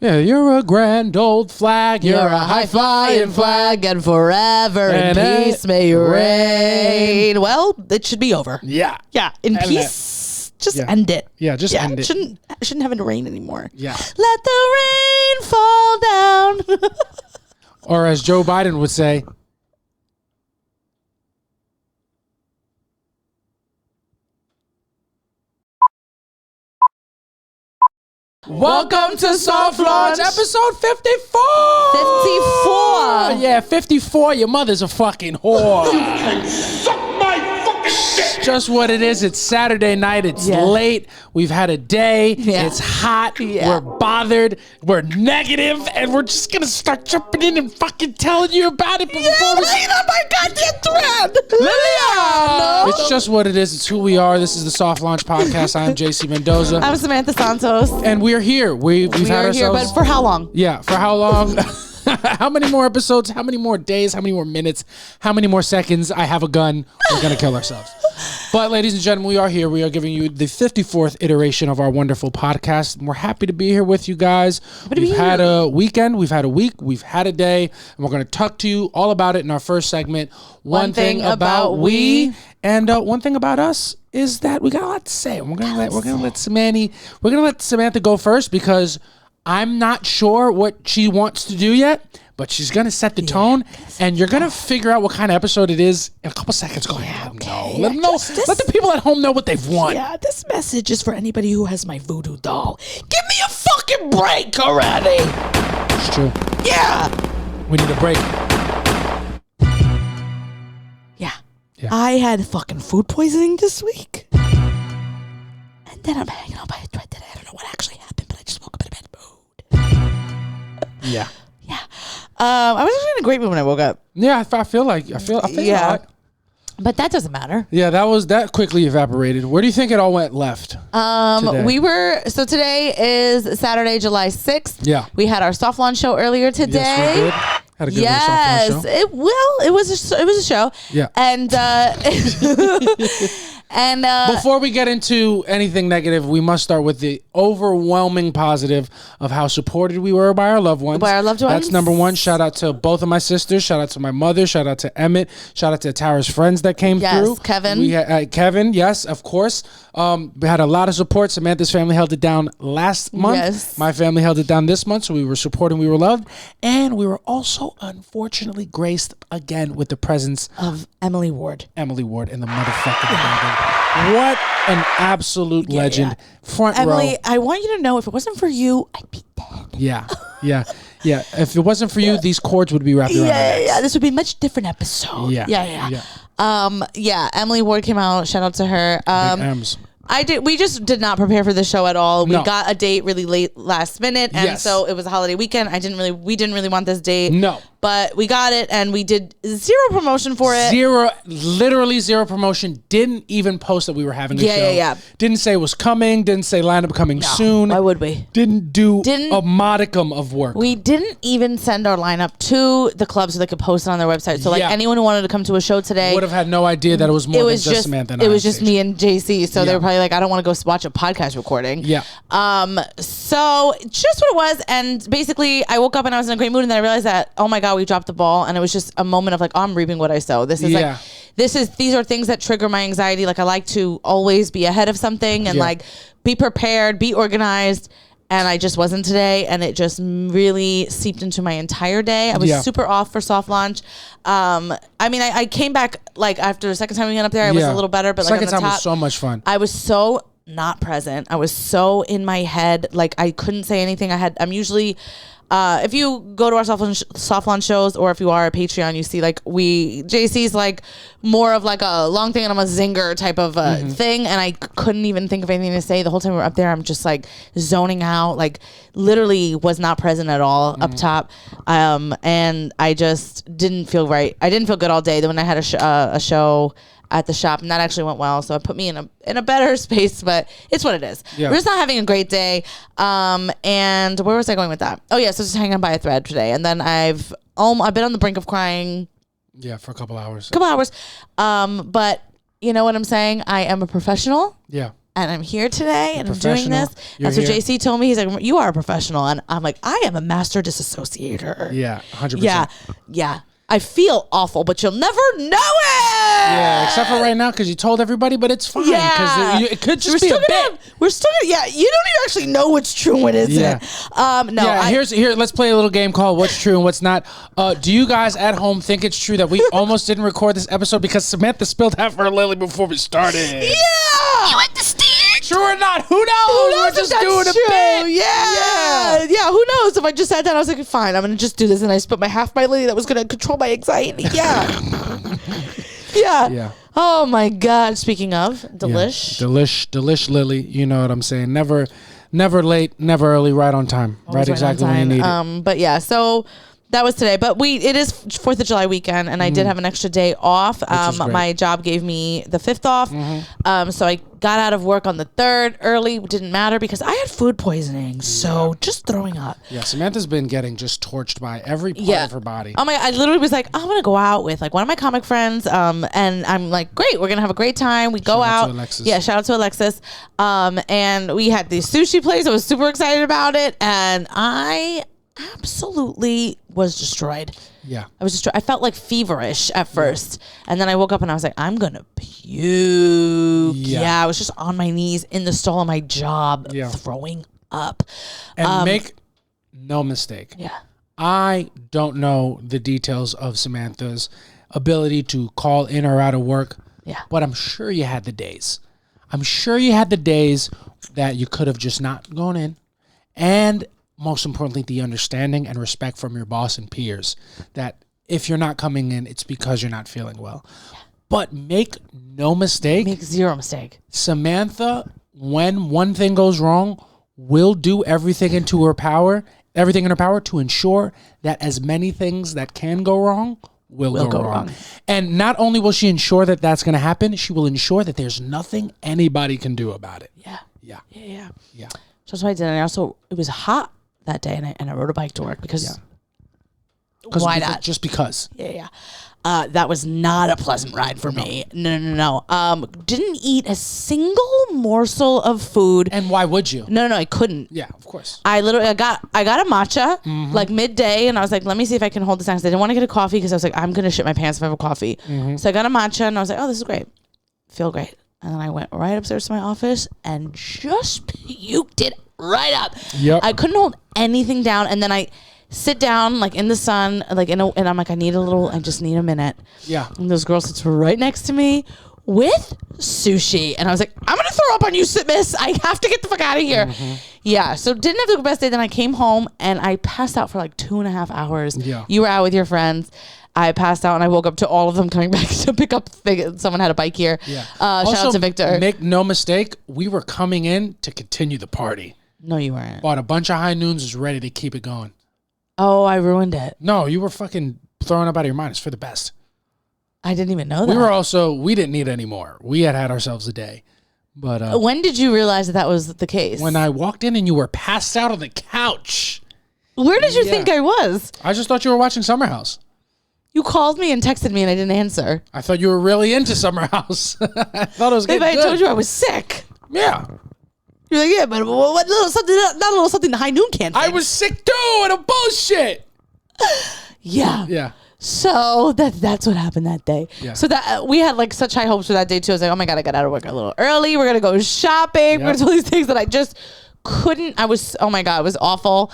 Yeah, you're a grand old flag. You're a high-flying flag, and forever in peace may you reign. Well, it should be over. Yeah. Yeah, in peace, just end it. Yeah, just end it. Shouldn't have it rain anymore. Yeah. Let the rain fall down. Or as Joe Biden would say, welcome to Soft Launch, episode 54. 54. Yeah, 54. Your mother's a fucking whore. Suck my fucking dick. Just what it is. It's Saturday night. It's late. We've had a day. Yeah. It's hot. Yeah. We're bothered. We're negative, and we're just gonna start jumping in and fucking telling you about it. But before we Lay on my goddamn thread. Lilia! It's just what it is. It's who we are. This is the Soft Launch Podcast. I'm JC Mendoza. I'm Samantha Santos. And we're here. We've had ourselves. Here, but for how long? Yeah, for how long? How many more episodes? How many more days? How many more minutes? How many more seconds? I have a gun. We're going to kill ourselves. But ladies and gentlemen, we are here. We are giving you the 54th iteration of our wonderful podcast. And we're happy to be here with you guys. We've had a weekend. We've had a week. We've had a day. And we're going to talk to you all about it in our first segment. One thing about we. And one thing about us is that we got a lot to say. We're gonna let Samantha go first because I'm not sure what she wants to do yet, but she's gonna set the tone, and you're gonna figure out what kind of episode it is in a couple seconds. Go ahead, let them know. Let the people at home know what they've won. Yeah, this message is for anybody who has my voodoo doll. Give me a fucking break already. It's true. Yeah. We need a break. Yeah. I had fucking food poisoning this week. And then I'm hanging on by a thread today. I don't know what actually happened, but I just woke up in a bad mood. Yeah. Yeah. I was actually in a great mood when I woke up. Yeah, I feel Yeah. But that doesn't matter. Yeah, that quickly evaporated. Where do you think it all went left? Today? So today is Saturday, July 6th. Yeah. We had our soft launch show earlier today. Yes, we did. Had a good soft launch show. It was a show. Yeah. And before we get into anything negative, we must start with the overwhelming positive of how supported we were by our loved ones. That's number one. Shout out to both of my sisters. Shout out to my mother. Shout out to Emmett. Shout out to Tara's friends that came through. Kevin. We had Kevin. Yes, of course. We had a lot of support. Samantha's family held it down last month. Yes. My family held it down this month, so we were supporting. We were loved, and we were also unfortunately graced again with the presence of Emily Ward in the motherfucking building. What an absolute legend. Front Emily, row. I want you to know if it wasn't for you, I'd be dead. Yeah. If it wasn't for you, these cords would be wrapped around our necks. Yeah. This would be a much different episode. Yeah. Emily Ward came out. Shout out to her. Big M's. We just did not prepare for the show at all. We got a date really late last minute, and so it was a holiday weekend. We didn't really want this date. No. But we got it, and we did zero promotion for it. Literally zero promotion. Didn't even post that we were having a show. Yeah. Didn't say it was coming. Didn't say lineup coming soon. Why would we? Didn't do a modicum of work. We didn't even send our lineup to the club so they could post it on their website. So anyone who wanted to come to a show today would have had no idea that it was more than just Samantha and I. It was just me and JC. So they were probably like, I don't want to go watch a podcast recording. Yeah. So just what it was, and basically I woke up and I was in a great mood, and then I realized that, oh my God, we dropped the ball. And it was just a moment of like, oh, I'm reaping what I sow. These are things that trigger my anxiety. Like I like to always be ahead of something and like be prepared, be organized. And I just wasn't today. And it just really seeped into my entire day. I was super off for soft launch. I came back like after the second time we went up there, I was a little better, but like second time was so much fun. I was so not present. I was so in my head. Like I couldn't say anything. I'm usually, if you go to our soft launch shows, or if you are a Patreon, you see like JC's like more of like a long thing and I'm a zinger type of thing. And I couldn't even think of anything to say the whole time we were up there. I'm just like zoning out, like literally was not present at all up top. And I just didn't feel right. I didn't feel good all day. Then when I had a show at the shop, and that actually went well, so it put me in a better space, but it's what it is. We're just not having a great day. And where was I going with that? Oh yeah, so just hanging by a thread today, and then I've been on the brink of crying. Yeah, for a couple hours. But you know what I'm saying? I am a professional. Yeah. and I'm here today and I'm doing this. You're That's what here. JC told me. He's like, you are a professional. And I'm like, I am a master disassociator. Yeah, 100%. Yeah. I feel awful, but you'll never know it. Yeah, except for right now because you told everybody, but it's fine. Yeah. Because it could just be a bit. We're still gonna, yeah, you don't even actually know what's true and what isn't. Yeah. No. Yeah, here, let's play a little game called What's True and What's Not. Do you guys at home think it's true that we almost didn't record this episode because Samantha spilled half her lily before we started? Yeah. You understand? True or not? Who knows? We're just doing a bit. Yeah. Who knows? If I just sat down, I was like, fine, I'm gonna just do this, and I spilled half my lily that was gonna control my anxiety. Yeah. Yeah. Oh my God. Speaking of delish. Yeah. Delish Lily. You know what I'm saying. Never late, never early, right on time. Always Right exactly when you need it. But yeah, so that was today. But it is 4th of July weekend, and I did have an extra day off. is great. My job gave me the 5th off. So I got out of work on the 3rd early. It didn't matter because I had food poisoning. So just throwing up. Yeah, Samantha's been getting just torched by every part of her body. Oh my! I literally was like, I'm gonna go out with like one of my comic friends. And I'm like, great, we're gonna have a great time. We go Shout out out. to Alexis. Yeah, shout out to Alexis. And we had the sushi place. I was super excited about it, and I absolutely was destroyed. Yeah. I was destroyed. I felt like feverish at first, and then I woke up and I was like, I'm gonna puke. Yeah, I was just on my knees in the stall of my job, throwing up. And make no mistake. Yeah. I don't know the details of Samantha's ability to call in or out of work. Yeah. But I'm sure you had the days. I'm sure you had the days that you could have just not gone in. And most importantly, the understanding and respect from your boss and peers that if you're not coming in, it's because you're not feeling well. Yeah. But make no mistake. Make zero mistake. Samantha, when one thing goes wrong, will do everything in her power to ensure that as many things that can go wrong will go wrong. And not only will she ensure that that's going to happen, she will ensure that there's nothing anybody can do about it. Yeah. Yeah. So that's what I did. And it was hot that day, and I rode a bike to work because why not? Just because. Yeah. That was not a pleasant ride for me. No. Didn't eat a single morsel of food. And why would you? No, I couldn't. Yeah, of course. I got a matcha like midday, and I was like, let me see if I can hold this down. 'Cause I didn't want to get a coffee because I was like, I'm gonna shit my pants if I have a coffee. So I got a matcha, and I was like, oh, this is great. Feel great. And then I went right upstairs to my office and just puked it right up. Yep. I couldn't hold anything down, and then I sit down like in the sun, like and I'm like, I just need a minute. Yeah. And this girl sits right next to me with sushi, and I was like, I'm gonna throw up on you, miss. I have to get the fuck out of here. Yeah. So didn't have the best day. Then I came home and I passed out for like 2.5 hours. Yeah. You were out with your friends. I passed out and I woke up to all of them coming back to pick up. Someone had a bike here. Yeah. Shout out to Victor. Make no mistake, we were coming in to continue the party. No, you weren't. Bought a bunch of high noons, was ready to keep it going. Oh, I ruined it. No, you were fucking throwing up out of your mind. It's for the best. I didn't even know that. We didn't need any more. We had ourselves a day. But when did you realize that was the case? when I walked in and you were passed out on the couch. Where did you think I was? I just thought you were watching Summer House. You called me and texted me and I didn't answer. I thought you were really into Summer House. I thought it was Maybe getting I good. told you I was sick. Yeah. You're like, yeah, but what little something, not a little something the high noon can't fix. I was sick too and a bullshit. Yeah. Yeah. So that's what happened that day. Yeah. So that we had like such high hopes for that day too. I was like, oh my God, I got out of work a little early. We're gonna go shopping. We're gonna do all these things that I just couldn't. Oh my God, it was awful.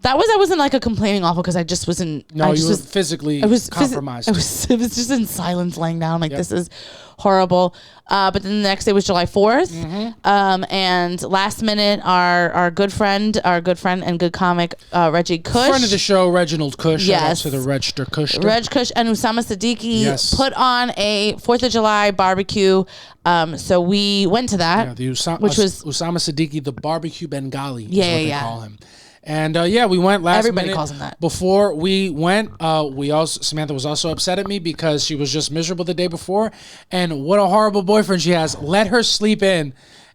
I wasn't like a complaining awful because I just wasn't. No, you were physically compromised. I was just in silence, laying down like this is horrible. But then the next day was July 4th, and last minute, our good friend and good comic Reggie Kush, Friend of the show, Reginald Kush. Yes. Shout out to the Regster Kush. Reg Kush and Usama Siddiqui put on a 4th of July barbecue. So we went to that, which was Usama Siddiqui, the barbecue Bengali. Is what they call him. And we went last Everybody minute. calls him that. Before we went, Samantha was also upset at me because she was just miserable the day before. And what a horrible boyfriend she has. Let her sleep in.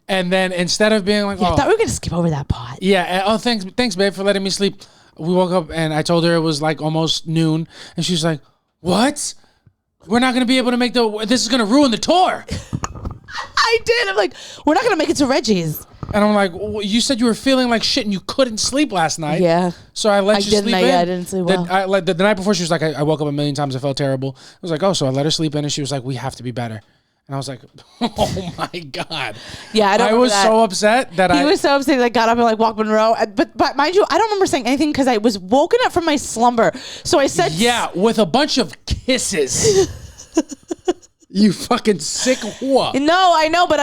And then instead of being like, I thought we were going to skip over that part. Yeah. Thanks, babe, for letting me sleep. We woke up and I told her it was like almost noon. And she's like, what? We're not going to be able to make this is going to ruin the tour. I did. I'm like, we're not gonna make it to Reggie's. And I'm like, well, you said you were feeling like shit and you couldn't sleep last night. Yeah. So I let you sleep in. Yeah, I didn't sleep well. The night before, she was like, I woke up a million times. I felt terrible. I was like, oh, so I let her sleep in, and she was like, we have to be better. And I was like, oh my God. Yeah, I was so upset that he was so upset. Like, got up and like walked Monroe. But mind you, I don't remember saying anything because I was woken up from my slumber. So I said, yeah, with a bunch of kisses. You fucking sick whore. No, I know, but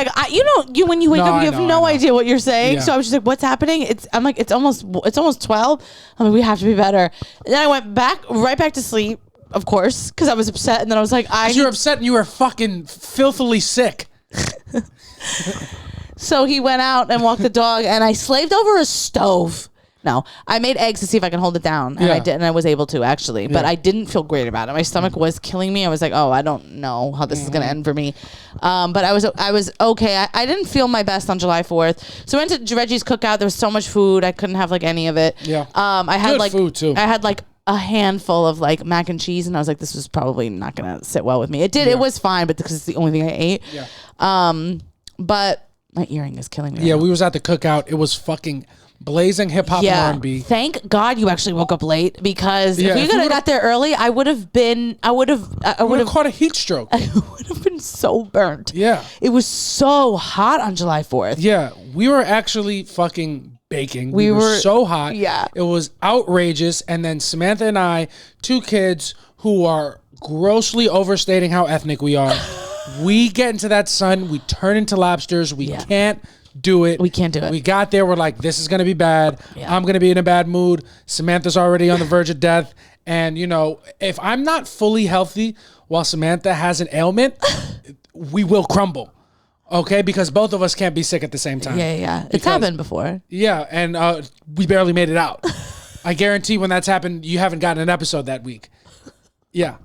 when you wake up, you have no idea what you're saying. Yeah. So I was just like, "What's happening?" I'm like, it's almost 12. I'm like, we have to be better. And then I went right back to sleep, of course, because I was upset. And then I was like, you were upset and you were fucking filthily sick. So he went out and walked the dog, and I slaved over a stove. No, I made eggs to see if I can hold it down, and I did, and I was able to actually, but I didn't feel great about it. My stomach was killing me. I was like, oh, I don't know how this is going to end for me. But I was okay. I didn't feel my best on July 4th. So I went to Reggie's Cookout. There was so much food. I couldn't have like any of it. Yeah. I had good food too. I had like a handful of like mac and cheese, and I was like, this was probably not going to sit well with me. It did. Yeah. It was fine, but because it's the only thing I ate. Yeah. But my earring is killing me. Yeah, we was at the Cookout. It was fucking blazing hip hop and R&B. Thank God you actually woke up late, because if we could have got there early, I would have caught a heat stroke. I would have been so burnt. Yeah. It was so hot on July 4th. Yeah. We were actually fucking baking. We were so hot. Yeah. It was outrageous. And then Samantha and I, two kids who are grossly overstating how ethnic we are. We get into that sun, we turn into lobsters. We can't do it. We can't do it. We got there. We're like, this is going to be bad. Yeah. I'm going to be in a bad mood. Samantha's already on the verge of death. And, if I'm not fully healthy while Samantha has an ailment, we will crumble. Okay? Because both of us can't be sick at the same time. Yeah. It's happened before. Yeah. And we barely made it out. I guarantee when that's happened, you haven't gotten an episode that week. Yeah.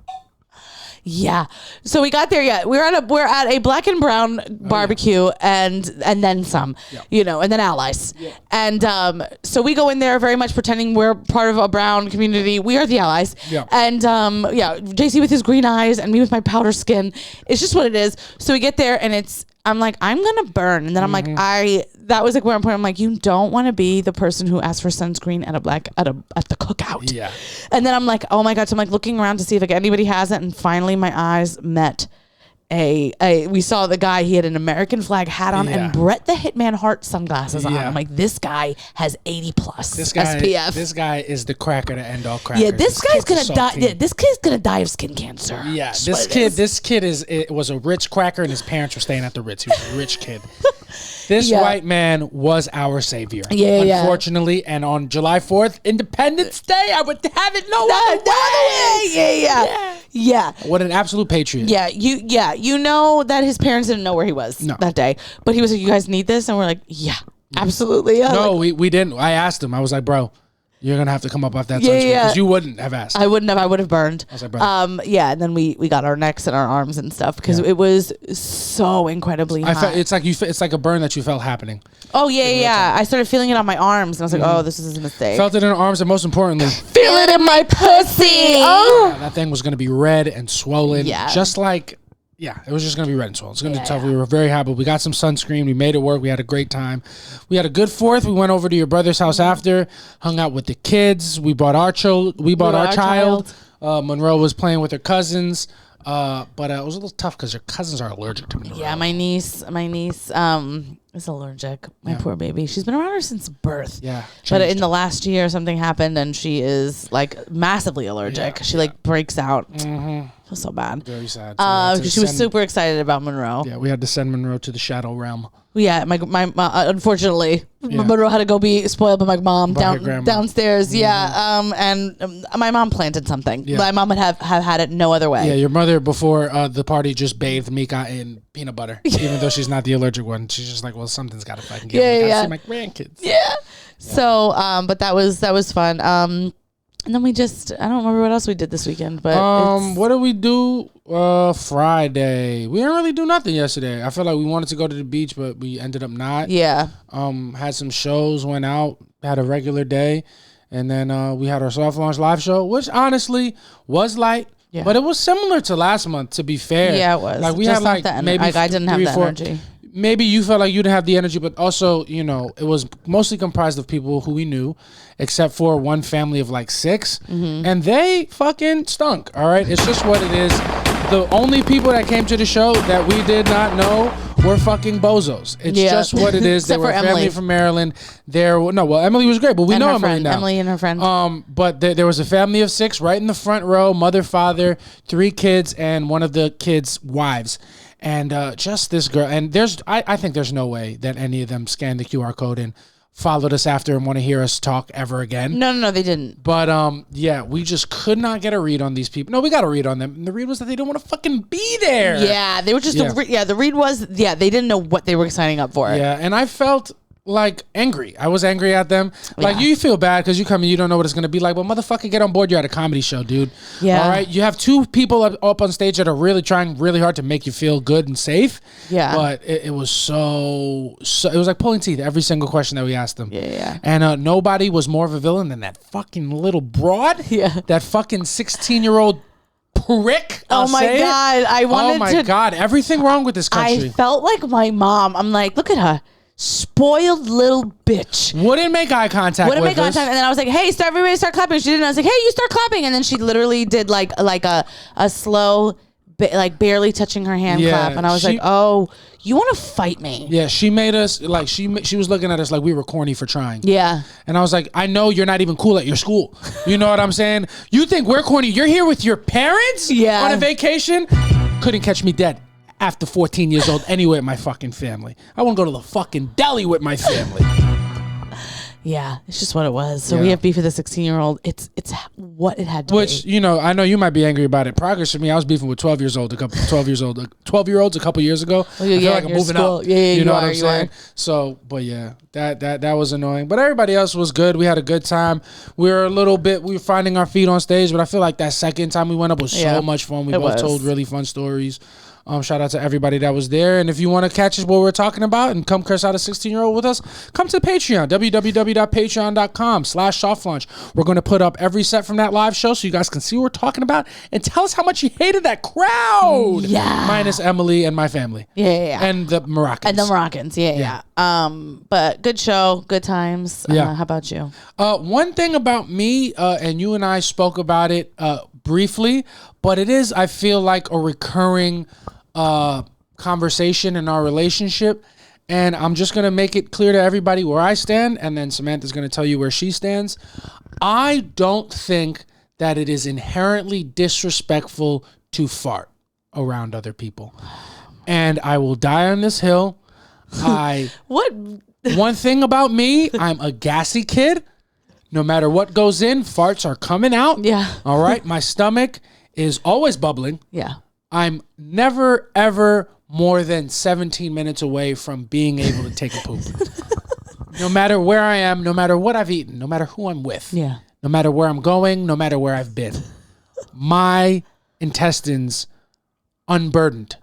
Yeah. So we got there. Yeah, we're at a black and brown barbecue, and then some, and then allies. Yeah. And so we go in there very much pretending we're part of a brown community. We are the allies. Yeah. And JC with his green eyes and me with my powder skin. It's just what it is. So we get there, and I'm like, I'm gonna burn, and then I'm like, that was like where I'm like, you don't want to be the person who asked for sunscreen at the cookout. Yeah. And then I'm like, oh my God. So I'm like looking around to see if like anybody has it, and finally my eyes met we saw the guy, he had an American flag hat on and Brett the Hitman Hart sunglasses on. I'm like, this guy has 80 plus SPF. This guy is the cracker to end all crackers. Yeah, this guy's gonna die. Yeah, this kid's gonna die of skin cancer. Yeah, this kid was a rich cracker, and his parents were staying at the Ritz. He was a rich kid. This white man was our savior. Unfortunately, and on July 4th, Independence Day, I would have it no other way. Yeah. What an absolute patriot. Yeah, you know that his parents didn't know where he was that day, but he was like, "You guys need this," and we're like, "Yeah, absolutely." Yeah. No, we didn't. I asked him. I was like, "Bro, you're gonna have to come up off that sunscreen because you wouldn't have asked." I wouldn't have. I would have burned. I was like, "Bro." And then we got our necks and our arms and stuff because it was so incredibly hot. It's like a burn that you felt happening. Oh yeah. I started feeling it on my arms, and I was like, "Oh, this is a mistake." Felt it in our arms, and most importantly, feel it in my pussy. Oh, that thing was gonna be red and swollen, just like. Yeah, it was just going to be red and swollen. It's going to be tough. We were very happy. We got some sunscreen. We made it work. We had a great time. We had a good 4th. We went over to your brother's house after, hung out with the kids. We bought our child. Monroe was playing with her cousins. But it was a little tough because her cousins are allergic to Monroe. Yeah, my niece is allergic. My poor baby. She's been around her since birth. Yeah. But in the last year, something happened, and she is like massively allergic. She like breaks out. Mm-hmm. Feels so bad. Very sad. She was super excited about Monroe. Yeah, we had to send Monroe to the shadow realm. Yeah, my unfortunately, Monroe had to go be spoiled by my mom downstairs. Mm-hmm. Yeah, and my mom planted something. Yeah. My mom would have had it no other way. Yeah, your mother before the party just bathed Mika in peanut butter, even though she's not the allergic one. She's just like, well, something's got to fucking get me. I gotta see my grandkids. Yeah. So, but that was fun. And then I don't remember what else we did this weekend, but what did we do Friday? We didn't really do nothing yesterday. I feel like we wanted to go to the beach, but we ended up not. Yeah. Had some shows, went out, had a regular day, and then we had our soft launch live show, which honestly was light, Yeah. But it was similar to last month, to be fair. Yeah, it was. Like we Just had not like the ener- maybe I didn't have 3 or the 4 energy. Maybe you felt like you didn't have the energy, but also, you know, it was mostly comprised of people who we knew, except for one family of like 6, and they fucking stunk. All right, it's just what it is. The only people that came to the show that we did not know were fucking bozos. It's just what it is. They Except were for a family Emily. from Maryland. Emily was great, but we And know her Emily friend, now. Emily and her friend. But there was a family of 6 right in the front row, mother, father, 3 kids, and one of the kids' wives. And just this girl. And I think there's no way that any of them scanned the QR code and followed us after and want to hear us talk ever again. No, they didn't. But yeah, we just could not get a read on these people. No, we got a read on them. And the read was that they didn't want to fucking be there. Yeah, they were just. Yeah. The read was. Yeah, they didn't know what they were signing up for. Yeah, and I felt like angry. I was angry at them. Like you feel bad because you come and you don't know what it's gonna be like. But motherfucker, get on board. You're at a comedy show, dude. Yeah. All right. You have 2 people up on stage that are really trying really hard to make you feel good and safe. Yeah. But it was so it was like pulling teeth every single question that we asked them. Yeah. And nobody was more of a villain than that fucking little broad. Yeah. That fucking 16-year-old prick. Oh my God, I wanted Oh my to- God. Everything wrong with this country. I felt like my mom. I'm like, look at her, spoiled little bitch. Wouldn't make eye contact Wouldn't with make us. contact, and then I was like, "Hey, everybody start clapping." She didn't. I was like, "Hey, you start clapping," and then she literally did like a slow, like barely touching her hand Yeah, clap, and I was like, "Oh, you want to fight me?" Yeah, she made us like she was looking at us like we were corny for trying. Yeah. And I was like, I know you're not even cool at your school. You know what I'm saying? You think we're corny? You're here with your parents? Yeah. On a vacation? Couldn't catch me dead after 14 years old anywhere with my fucking family. I want to go to the fucking deli with my family. Yeah, it's just what it was. So Yeah. we have beef with a 16-year-old. It's what it had to Which, be. you know, I know you might be angry about it. Progress for me, I was beefing with 12-year-olds a couple years ago. Oh, yeah, I feel yeah, like I'm your moving school. up. Yeah, yeah, you know you what are, I'm you saying? are. So, but yeah, that was annoying. But everybody else was good. We had a good time. We were finding our feet on stage, but I feel like that second time we went up was Yeah, so much fun. We it both was. told really fun stories. Shout out to everybody that was there. And if you want to catch us what we're talking about and come curse out a 16-year-old with us, come to Patreon, www.patreon.com/softlaunch. We're going to put up every set from that live show so you guys can see what we're talking about and tell us how much you hated that crowd. Yeah. Minus Emily and my family. Yeah. And the Moroccans. And the Moroccans. Yeah. But good show, good times. Yeah. How about you? One thing about me, and you and I spoke about it briefly, but it is, I feel like, a recurring conversation in our relationship. And I'm just going to make it clear to everybody where I stand, and then Samantha's going to tell you where she stands. I don't think that it is inherently disrespectful to fart around other people. And I will die on this hill. What? One thing about me, I'm a gassy kid. No matter what goes in, farts are coming out. Yeah. All right. My stomach is always bubbling. Yeah. I'm never, ever more than 17 minutes away from being able to take a poop. No matter where I am, no matter what I've eaten, no matter who I'm with, Yeah. no matter where I'm going, no matter where I've been, my intestines unburdened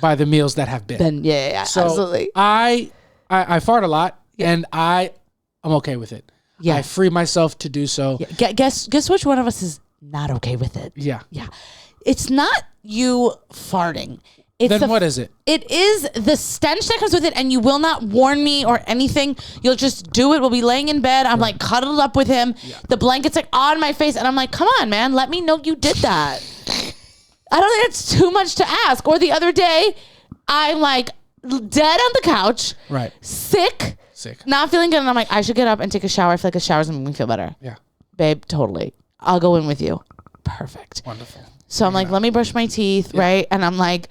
by the meals that have been. Then yeah, So absolutely. I fart a lot, and I'm okay with it. Yeah. I free myself to do so. Yeah. Guess which one of us is not okay with it? Yeah. Yeah. It's not you farting. It's Then what is it? It is the stench that comes with it, and you will not warn me or anything. You'll just do it. We'll be laying in bed. I'm like cuddled up with him. Yeah. The blanket's like on my face, and I'm like, come on, man, let me know you did that. I don't think it's too much to ask. Or the other day, I'm like dead on the couch, Right. sick, not feeling good, and I'm like, I should get up and take a shower. I feel like a shower's gonna make me feel better. Yeah. Babe, totally. I'll go in with you. Perfect. Wonderful. So I'm like, let me brush my teeth, right? And I'm like,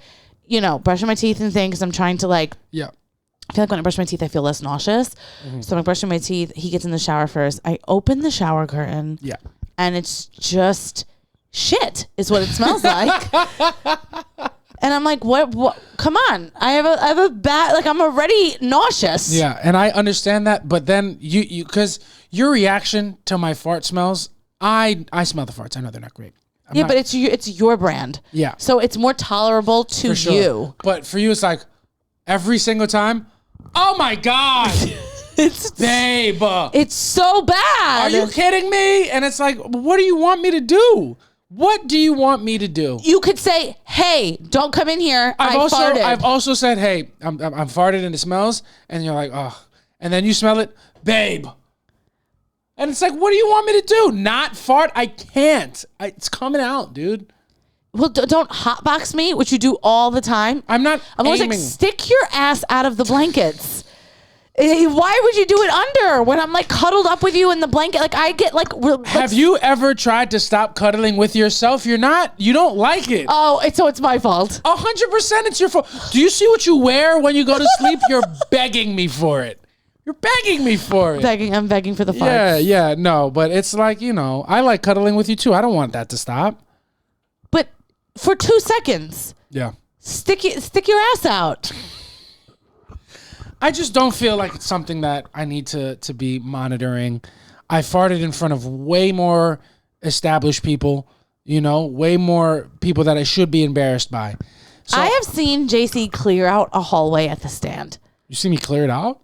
brushing my teeth and things because I'm trying to like. Yeah. I feel like when I brush my teeth, I feel less nauseous. Mm-hmm. So I'm like brushing my teeth. He gets in the shower first. I open the shower curtain. Yeah. And it's just shit is what it smells like. And I'm like, what? Come on. I have a bad, like I'm already nauseous. Yeah. And I understand that. But then you, because your reaction to my fart smells, I smell the farts. I know they're not great. But it's your brand. Yeah. So it's more tolerable to For sure. you. But for you, it's like every single time, oh my God. Babe. It's so bad. Are you kidding me? And it's like, what do you want me to do? What do you want me to do? You could say, "Hey, don't come in here. Farted." I've also said, "Hey, I'm farted and it smells," and you're like, "Oh," and then you smell it, babe. And it's like, what do you want me to do? Not fart? I can't. It's coming out, dude. Well, don't hotbox me, which you do all the time. I'm always like, stick your ass out of the blankets. Why would you do it under when I'm like cuddled up with you in the blanket? Like I get like. Have you ever tried to stop cuddling with yourself? You don't like it. Oh, so it's my fault. 100% it's your fault. Do you see what you wear when you go to sleep? You're begging me for it. You're begging me for it. I'm begging for the farts. Yeah, no, but it's like, I like cuddling with you too. I don't want that to stop. But for 2 seconds. Yeah. Stick your ass out. I just don't feel like it's something that I need to be monitoring. I farted in front of way more established people, way more people that I should be embarrassed by. So, I have seen JC clear out a hallway at the Stand. You see me clear it out?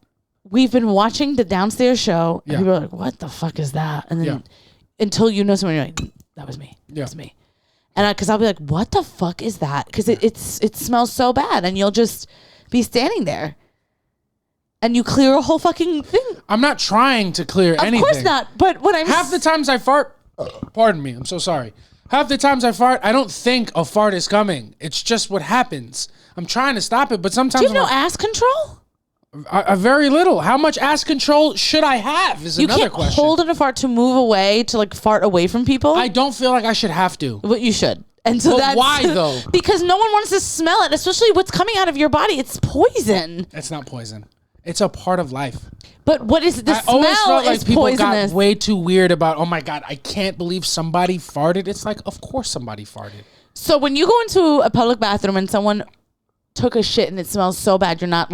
We've been watching the downstairs show, and Yeah. people are like, "What the fuck is that?" And then until you know someone, you're like, "That was me. That was me." And because I'll be like, "What the fuck is that?" Because it smells so bad, and you'll just be standing there, and you clear a whole fucking thing. I'm not trying to clear anything. Of course not. But when I'm half the times I fart, pardon me, I'm so sorry. Half the times I fart, I don't think a fart is coming. It's just what happens. I'm trying to stop it, but sometimes do you have no ass control? Very little. How much ass control should I have is another question. You can't hold in a fart to move away, to like fart away from people? I don't feel like I should have to. But you should. And so But why though? Because no one wants to smell it, especially what's coming out of your body. It's poison. It's not poison. It's a part of life. But what is the I always smell felt like is people poisonous. got way too weird about, oh my God, I can't believe somebody farted. It's like, of course somebody farted. So when you go into a public bathroom and someone took a shit and it smells so bad, you're not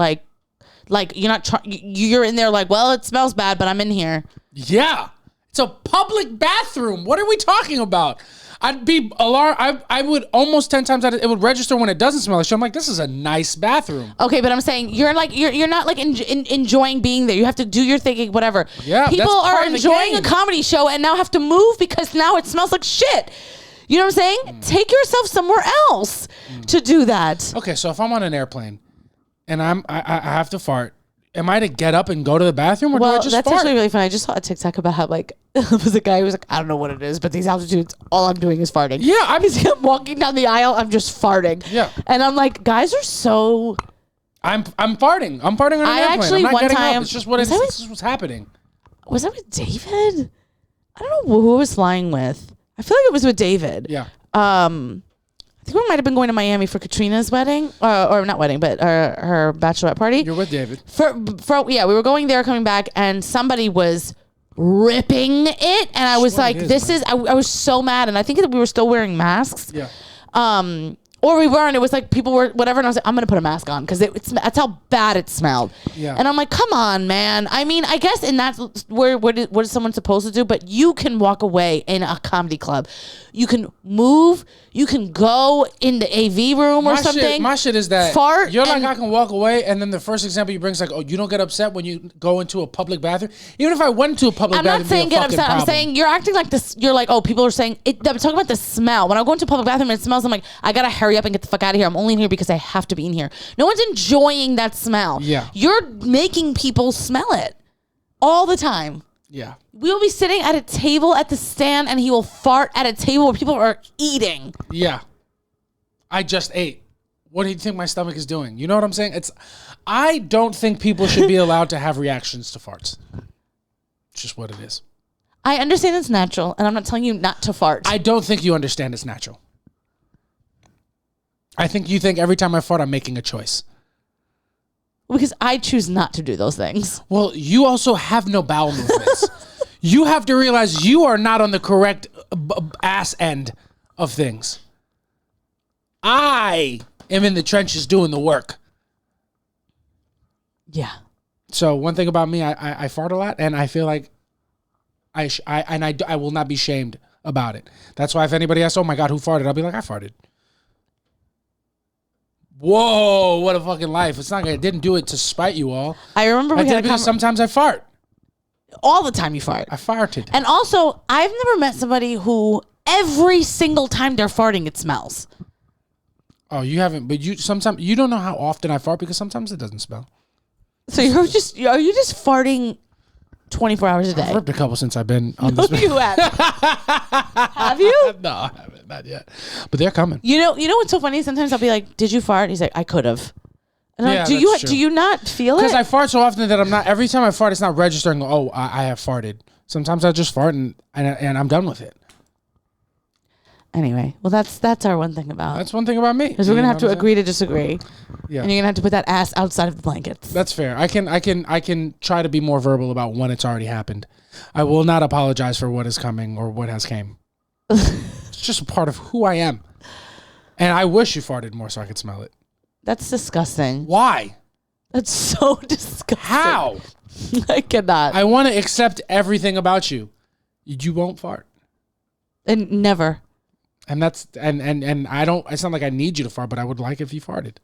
you're in there like, well, it smells bad, but I'm in here. Yeah. It's a public bathroom. What are we talking about? I'd be alarmed. I would almost 10 times out of it would register when it doesn't smell like shit. I'm like, this is a nice bathroom. Okay, but I'm saying you're not like enjoying being there. You have to do your thinking, whatever. Yeah, people that's part are of the enjoying a game. comedy show and now have to move because now it smells like shit. You know what I'm saying? Take yourself somewhere else to do that. Okay, so if I'm on an airplane and I have to fart, am I to get up and go to the bathroom or do I just that's fart? actually really funny. I just saw a TikTok about how like there was a guy who was like, I don't know what it is, but these altitudes, all I'm doing is farting. Yeah, I'm walking down the aisle, I'm just farting. Yeah. And I'm like, guys are so. I'm farting. I'm farting on an airplane. Actually I'm not one getting time up. It's just what this is what's happening. Was that with David? I don't know who I was flying with. I feel like it was with David. Yeah. I think we might have been going to Miami for Katrina's wedding, or not wedding, but her bachelorette party. You're with David. We were going there, coming back, and somebody was ripping it, and I was like, I was so mad, and I think that we were still wearing masks. Yeah. Or we weren't. It was like people were whatever, and I was like, I'm gonna put a mask on because that's how bad it smelled. Yeah. And I'm like, come on, man. I mean, I guess in that what is someone supposed to do? But you can walk away in a comedy club. You can move. You can go in the AV room or something. My shit is that fart. You're like, I can walk away, and then the first example you bring is like, oh, you don't get upset when you go into a public bathroom. Even if I went to a public I'm bathroom, not saying get upset. I'm saying you're acting like this. You're like, oh, people are saying it. I'm talking about the smell. When I go into a public bathroom and it smells, I'm like, I gotta hurry up and get the fuck out of here. I'm only in here because I have to be in here. No one's enjoying that smell. Yeah. You're making people smell it all the time. Yeah. We will be sitting at a table at the Stand and he will fart at a table where people are eating. Yeah. I just ate. What do you think my stomach is doing? You know what I'm saying? I don't think people should be allowed to have reactions to farts. It's just what it is. I understand it's natural, and I'm not telling you not to fart. I don't think you understand it's natural. I think you think every time I fart, I'm making a choice. Because I choose not to do those things. Well, you also have no bowel movements. You have to realize you are not on the correct ass end of things. I am in the trenches doing the work. Yeah. So one thing about me, I fart a lot, and I feel like I will not be shamed about it. That's why if anybody asks, oh my God, who farted? I'll be like, I farted. Whoa, what a fucking life. It's not, I didn't do it to spite you all. I remember we had sometimes I fart. all the time you fart. I farted. And also, I've never met somebody who every single time they're farting, it smells. Oh, you haven't, but sometimes you don't know how often I fart because sometimes it doesn't smell. So are you just farting 24 hours a day? I've ripped a couple since I've been on this. You have. Have you? No, I haven't, not yet. But they're coming. You know what's so funny? Sometimes I'll be like, "Did you fart?" And he's like, "I could have." And I'm Yeah, like, that's true. do you not feel it? Because I fart so often that I'm not. Every time I fart, it's not registering. Oh, I have farted. Sometimes I just fart and I'm done with it. Anyway, well, that's our one thing about. That's one thing about me. Because we're gonna have to agree to disagree. Yeah, and you're gonna have to put that ass outside of the blankets. that's fair. I can try to be more verbal about when it's already happened. I will not apologize for what is coming or what has came. It's just a part of who I am. And I wish you farted more so I could smell it. That's disgusting. Why? That's so disgusting. How? I cannot. I want to accept everything about you. You won't fart. And never. And that's and I don't. It's not like I need you to fart, but I would like if you farted.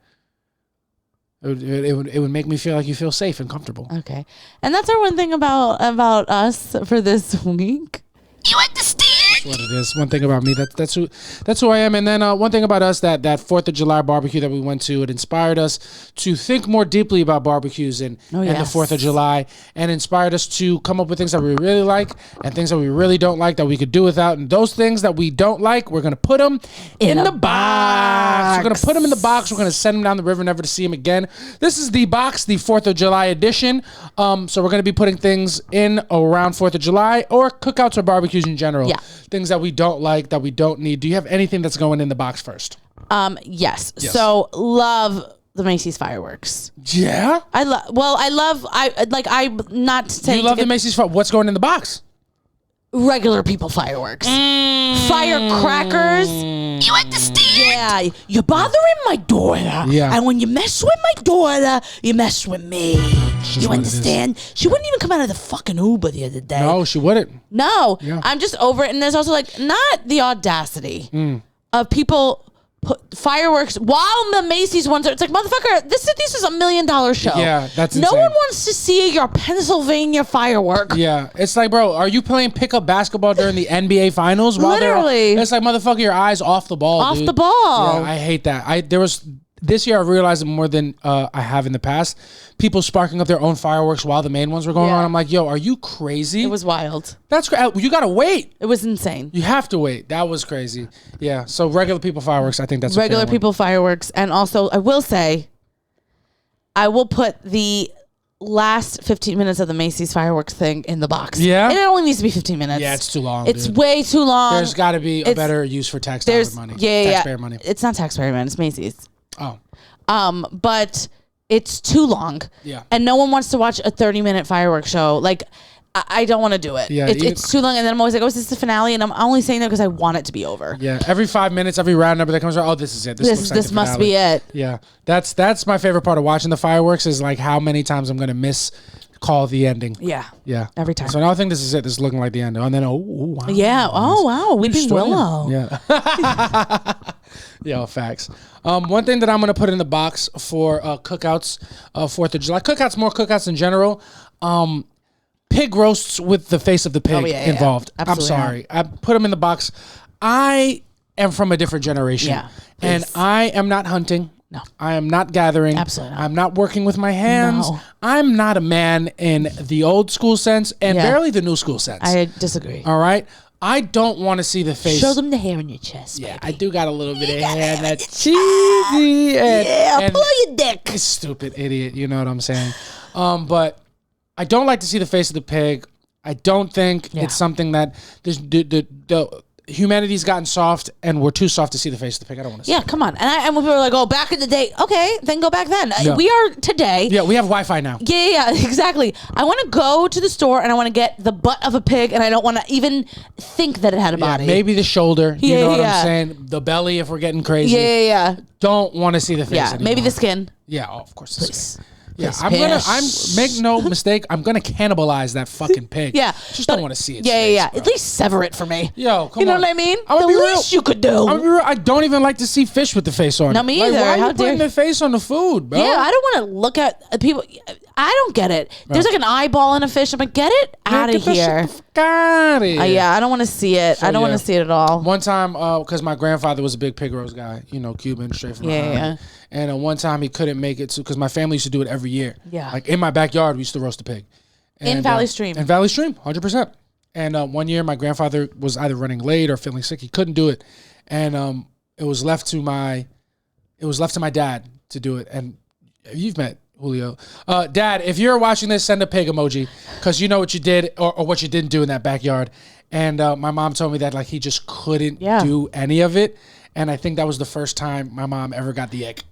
It would make me feel like you feel safe and comfortable. Okay, and that's our one thing about us for this week. You understand? That's what it is. One thing about me. That's who I am. And then one thing about us that 4th of July barbecue that we went to, it inspired us to think more deeply about barbecues and the 4th of July, and inspired us to come up with things that we really like and things that we really don't like that we could do without. And those things that we don't like, we're gonna put them in the box. We're gonna put them in the box. We're gonna send them down the river, never to see them again. This is the box, the 4th of July edition. So we're gonna be putting things in around 4th of July or cookouts or barbecues in general. Yeah. Things that we don't like, that we don't need. Do you have anything that's going in the box first? Yes. So love the Macy's fireworks. Yeah. I'm not saying You love the Macy's fireworks. What's going in the box? regular people fireworks. Firecrackers. You understand? Yeah. You're bothering my daughter. Yeah. And when you mess with my daughter, you mess with me. You understand? She wouldn't even come out of the fucking Uber the other day. No, she wouldn't. No. Yeah. I'm just over it. And there's also like not the audacity of people put fireworks while the Macy's ones are. It's like, motherfucker, this is $1 million show. Yeah, that's no insane. one wants to see your Pennsylvania firework. Yeah, it's like, bro, are you playing pickup basketball during the NBA finals? Literally. It's like, motherfucker, your eyes off the ball, Off dude. the ball. Yeah, I hate that. This year I realized it more than I have in the past. People sparking up their own fireworks while the main ones were going on. I'm like, yo, are you crazy? It was wild. That's crazy. You gotta wait. It was insane. You have to wait. That was crazy. Yeah. So regular people fireworks, I think that's Regular a fair people fireworks. And also, I will say, I will put the last 15 minutes of the Macy's fireworks thing in the box. Yeah? And it only needs to be 15 minutes. Yeah, it's too long. It's dude. way too long. There's got to be a better use for taxpayer money. Taxpayer money. It's not taxpayer money. It's Macy's. Oh. But it's too long. Yeah. And no one wants to watch a 30-minute fireworks show. Like, I don't want to do it. Yeah, it's too long. And then I'm always like, oh, is this the finale? And I'm only saying that because I want it to be over. Yeah. Every 5 minutes, every round number that comes around, oh, this is it. This looks like This the must finale. be it. Yeah. That's my favorite part of watching the fireworks is like how many times I'm going to call the ending. Yeah. Yeah. Every time. So now I think this is it. This is looking like the end. And then, wow. Yeah. Oh, wow. Weeping Willow. Yeah. Yeah, facts. One thing that I'm going to put in the box for cookouts, 4th of July. Cookouts, more cookouts in general. Pig roasts with the face of the pig involved. Yeah. I'm sorry. I put them in the box. I am from a different generation. Yeah. And I am not hunting. No. I am not gathering. Absolutely not. I'm not working with my hands. No. I'm not a man in the old school sense and barely the new school sense. I disagree. All right? I don't want to see the face. Show them the hair in your chest. Yeah, baby. I do got a little bit of hair and that cheesy. And pull your dick. Stupid idiot. You know what I'm saying? But I don't like to see the face of the pig. I don't think it's something that the humanity's gotten soft and we're too soft to see the face of the pig. I don't want to see it. Come on. And when people are like, oh, back in the day. Okay, then go back then. Yeah. We are today. Yeah, we have Wi-Fi now. Yeah, exactly. I want to go to the store and I want to get the butt of a pig and I don't want to even think that it had a body. Maybe the shoulder. You Yeah, know what yeah. I'm saying? The belly if we're getting crazy. Yeah. Don't want to see the face anymore. Maybe the skin. Yeah, of course. The Please. skin. Yeah, This I'm fish. make no mistake. I'm gonna cannibalize that fucking pig. Yeah, just but- don't want to see it. Yeah. At least sever it for me. Yo, come you know on. what I mean? I'm The gonna be least you could do. I'm gonna be real. I don't even like to see fish with the face on it. No, me Like, either. why are How you putting dare- the face on the food, bro? Yeah, I don't want to look at people. I don't get it. There's like an eyeball in a fish. I'm like, get it out of Get that shit here. the fuck outta here. Yeah, I don't want to see it. I don't want yeah. to see it at all. One time, because my grandfather was a big pig roast guy, Cuban, straight from Yeah, Ohio. And one time he couldn't make it because my family used to do it every year. Yeah. Like in my backyard, we used to roast a pig. In Valley Stream. In Valley Stream, 100%. And one year, my grandfather was either running late or feeling sick. He couldn't do it, and it was left to my dad to do it. And you've met Julio. Dad, if you're watching this, send a pig emoji because you know what you did or what you didn't do in that backyard. And my mom told me that like he just couldn't do any of it. And I think that was the first time my mom ever got the ick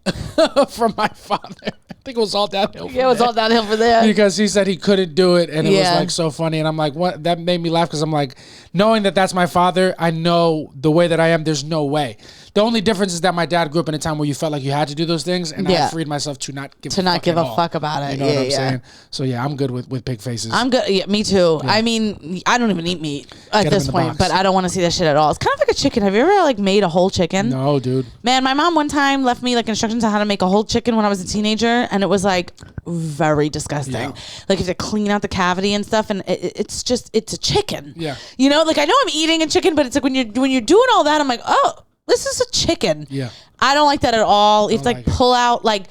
from my father. I think it was all downhill. Yeah, it was all downhill for there. Because he said he couldn't do it, and it was like so funny. And I'm like, what? That made me laugh because I'm like, knowing that that's my father, I know the way that I am. There's no way. The only difference is that my dad grew up in a time where you felt like you had to do those things, and I freed myself to not give a fuck about it. You know what I'm saying? So yeah, I'm good with pig faces. I'm good. Yeah, me too. Yeah. I mean, I don't even eat meat at this point, but I don't want to see that shit at all. It's kind of like a chicken. Have you ever like made a whole chicken? No, dude. Man, my mom one time left me like instructions on how to make a whole chicken when I was a teenager, and it was like very disgusting. Yeah. Like you have to clean out the cavity and stuff, and it's a chicken. Yeah. You know, like I know I'm eating a chicken, but it's like when you're doing all that, I'm like, oh, this is a chicken. Yeah. I don't like that at all. If like pull out, like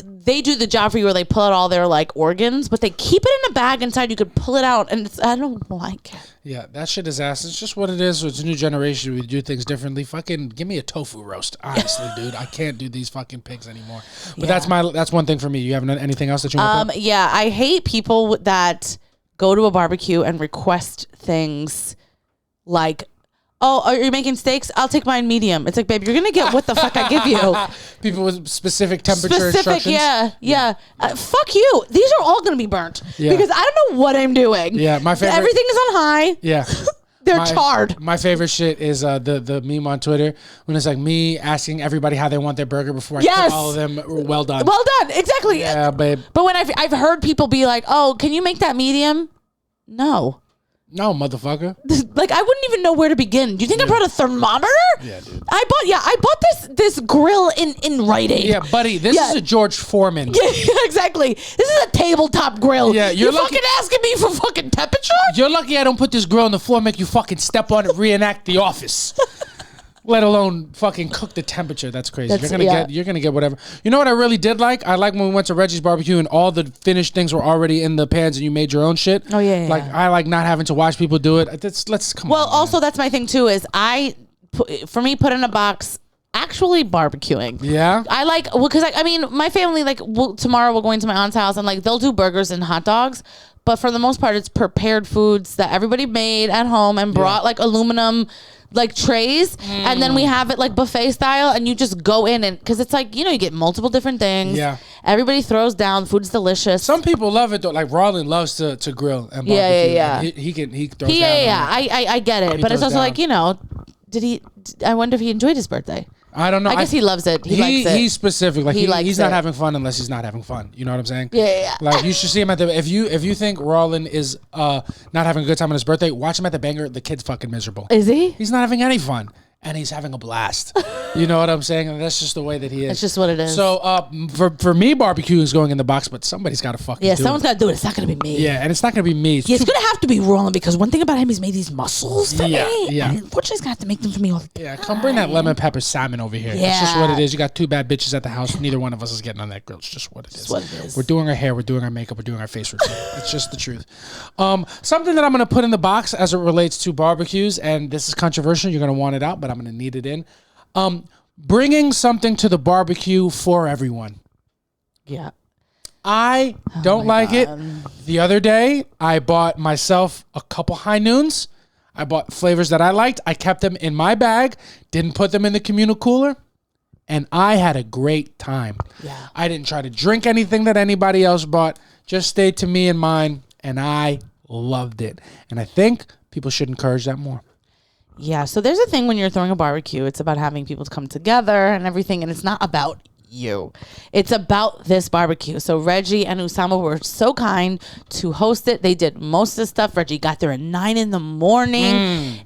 they do the job for you where they pull out all their like organs, but they keep it in a bag inside. You could pull it out, and I don't like it. Yeah, that shit is ass. It's just what it is. It's a new generation. We do things differently. Fucking give me a tofu roast, honestly, dude. I can't do these fucking pigs anymore. But that's one thing for me. You have anything else that you want to Yeah, I hate people that go to a barbecue and request things like, oh, are you making steaks? I'll take mine medium. It's like, babe, you're going to get what the fuck I give you. People with specific temperature instructions. Yeah. Fuck you. These are all going to be burnt because I don't know what I'm doing. Yeah, my favorite. Everything is on high. Yeah. They're charred. My favorite shit is the meme on Twitter when it's like me asking everybody how they want their burger before I cook all of them well done. Well done. Exactly. Yeah, babe. But when I've heard people be like, oh, can you make that medium? No. No, motherfucker. Like I wouldn't even know where to begin. Do you think I brought a thermometer? Yeah, dude. I bought this grill in Rite Aid. Yeah, buddy. This is a George Foreman. Yeah, exactly. This is a tabletop grill. Yeah, you're fucking asking me for fucking temperature? You're lucky I don't put this grill on the floor, make you fucking step on it, reenact The Office. Let alone fucking cook the temperature. That's crazy. You're gonna get whatever. You know what I really did like? I like when we went to Reggie's barbecue and all the finished things were already in the pans and you made your own shit. Oh yeah. Like I like not having to watch people do it. Let's come on. Well, also that's my thing too. Is for me put in a box. Actually barbecuing. Yeah. I like because I mean my family tomorrow we're going to my aunt's house and like they'll do burgers and hot dogs. But for the most part, it's prepared foods that everybody made at home and brought like aluminum like trays, and then we have it like buffet style, and you just go in and because it's like you get multiple different things. Yeah, everybody throws down. Food's delicious. Some people love it though. Like Roland loves to grill and barbecue. Yeah. He throws down. Yeah. I get it, but it's also down. Like I wonder if he enjoyed his birthday. I don't know. I guess he loves it. He likes it. He's specific. Like he's not it. having fun unless he's not having fun. You know what I'm saying? Yeah. Like you should see him at the if you think Roland is not having a good time on his birthday, watch him at the banger. The kid's fucking miserable. Is he? He's not having any fun. And he's having a blast. You know what I'm saying? And that's just the way that he is. That's just what it is. So for me, barbecue is going in the box, but somebody's got to fucking do it. Someone's got to do it. It's not going to be me. Yeah, and it's not going to be me. It's going to have to be Roland because one thing about him, he's made these muscles for me. Yeah. And unfortunately, he's going to have to make them for me all the time. Yeah, come bring that lemon pepper salmon over here. Yeah. It's just what it is. You got two bad bitches at the house. Neither one of us is getting on that grill. It's just what it is. It's what it is. We're doing our hair. We're doing our makeup. We're doing our face routine. It's just the truth. Something that I'm going to put in the box as it relates to barbecues, and this is controversial. You're going to want it out, but I'm going to need it in. Bringing something to the barbecue for everyone. Yeah. I don't like it. The other day, I bought myself a couple high noons. I bought flavors that I liked. I kept them in my bag, didn't put them in the communal cooler, and I had a great time. Yeah. I didn't try to drink anything that anybody else bought, just stayed to me and mine, and I loved it. And I think people should encourage that more. Yeah, so there's a thing when you're throwing a barbecue, it's about having people come together and everything, and it's not about you. It's about this barbecue. So Reggie and Usama were so kind to host it. They did most of the stuff. Reggie got there at 9 a.m.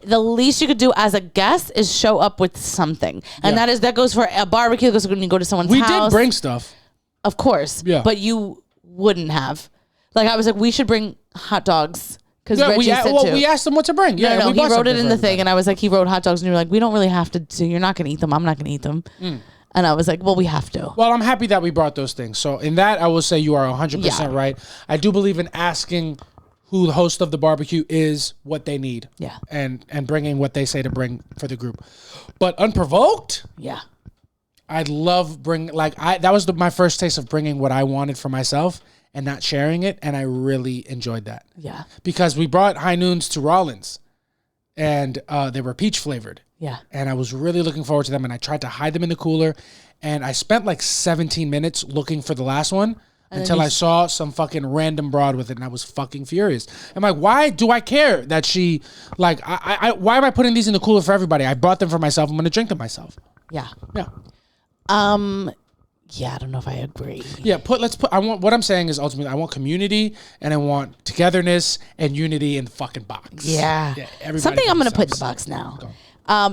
The least you could do as a guest is show up with something. And that goes for a barbecue. That goes when you go to someone's house. We did bring stuff. Of course. Yeah. But you wouldn't have. Like, I was like, we should bring hot dogs. Because Reggie said to. We asked him what to bring. Yeah, no, he wrote it in the thing. And I was like, he wrote hot dogs. And you were like, we don't really have to. So you're not going to eat them. I'm not going to eat them. And I was like, well, we have to. Well, I'm happy that we brought those things. So in that, I will say you are 100% right. I do believe in asking who the host of the barbecue is, what they need. Yeah. And bringing what they say to bring for the group. But unprovoked? Yeah. I'd love that was my first taste of bringing what I wanted for myself and not sharing it. And I really enjoyed that. Yeah. Because we brought high noons to Rollins and they were peach flavored. Yeah. And I was really looking forward to them. And I tried to hide them in the cooler. And I spent like 17 minutes looking for the last one until I saw some fucking random broad with it. And I was fucking furious. I'm like, why do I care that she, like, why am I putting these in the cooler for everybody? I bought them for myself. I'm going to drink them myself. Yeah. Yeah. Yeah, I don't know if I agree. Yeah, what I'm saying is ultimately I want community and I want togetherness and unity in the fucking box. Yeah. Something I'm going to put in the box now.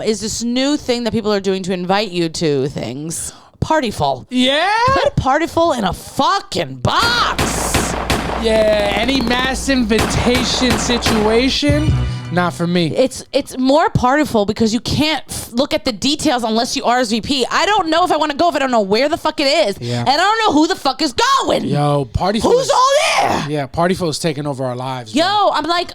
Is this new thing that people are doing to invite you to things. Partiful. Yeah? Put Partiful in a fucking box. Yeah, any mass invitation situation, not for me. It's more Partiful because you can't look at the details unless you RSVP. I don't know if I want to go if I don't know where the fuck it is. Yeah. And I don't know who the fuck is going. Yo, Partiful. Who's all there? Yeah, Partiful is taking over our lives. Yo, bro. I'm like,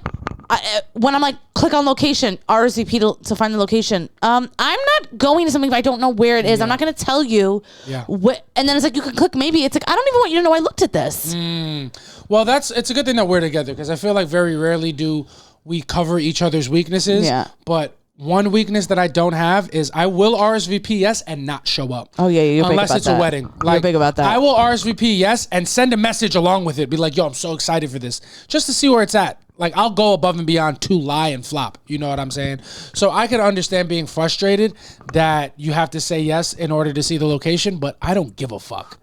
when I'm like, click on location, RSVP to find the location. I'm not going to something if I don't know where it is. Yeah. I'm not going to tell you. Yeah. And then it's like, you can click maybe. It's like, I don't even want you to know I looked at this. Well, it's a good thing that we're together because I feel like very rarely do we cover each other's weaknesses. Yeah. But one weakness that I don't have is I will RSVP yes and not show up. Oh yeah, you're unless big about it's that. a wedding. You're big about that. I will RSVP yes and send a message along with it. Be like, yo, I'm so excited for this, just to see where it's at. Like, I'll go above and beyond to lie and flop. You know what I'm saying? So I can understand being frustrated that you have to say yes in order to see the location, but I don't give a fuck.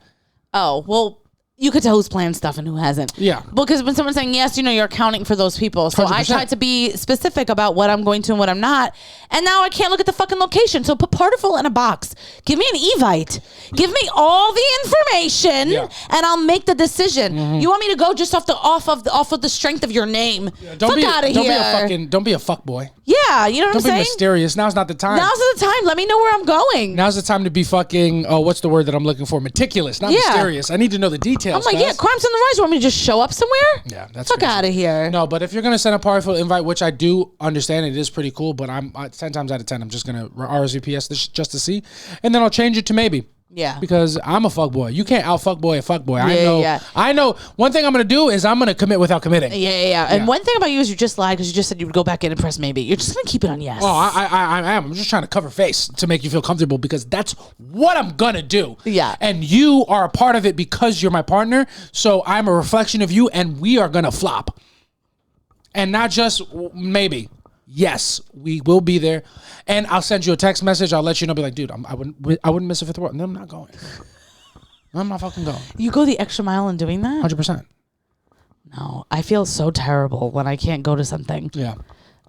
Oh, well, you could tell who's planned stuff and who hasn't. Yeah. Because when someone's saying yes, you're accounting for those people. So 100%. I tried to be specific about what I'm going to and what I'm not. And now I can't look at the fucking location. So put Partiful in a box. Give me an Evite. Give me all the information and I'll make the decision. You want me to go just off of the strength of your name? Yeah, Fuck out of here. Don't be a fuck boy. Yeah, you know what I'm Don't be saying? mysterious. Now's not the time. Now's the time. Let me know where I'm going. Now's the time to be fucking, what's the word that I'm looking for? Meticulous, not mysterious. I need to know the details. I'm like, yeah, crimes on the rise. You want me to just show up somewhere? Yeah, that's Fuck crazy. out of here. No, but if you're going to send a Partiful invite, which I do understand, it is pretty cool, but I'm 10 times out of 10, I'm just going to RSVP this just to see. And then I'll change it to maybe. Yeah. Because I'm a fuckboy. You can't out fuckboy a fuckboy. Yeah, I know. One thing I'm going to do is I'm going to commit without committing. Yeah. And one thing about you is you just lied because you just said you would go back in and press maybe. You're just going to keep it on yes. Oh, I am. I'm just trying to cover face to make you feel comfortable because that's what I'm going to do. Yeah. And you are a part of it because you're my partner. So I'm a reflection of you and we are going to flop. And not just maybe. Yes, we will be there. And I'll send you a text message. I'll let you know. Be like, dude, I wouldn't miss it for the world. No, I'm not going. I'm not fucking going. You go the extra mile in doing that? 100%. No, I feel so terrible when I can't go to something. Yeah.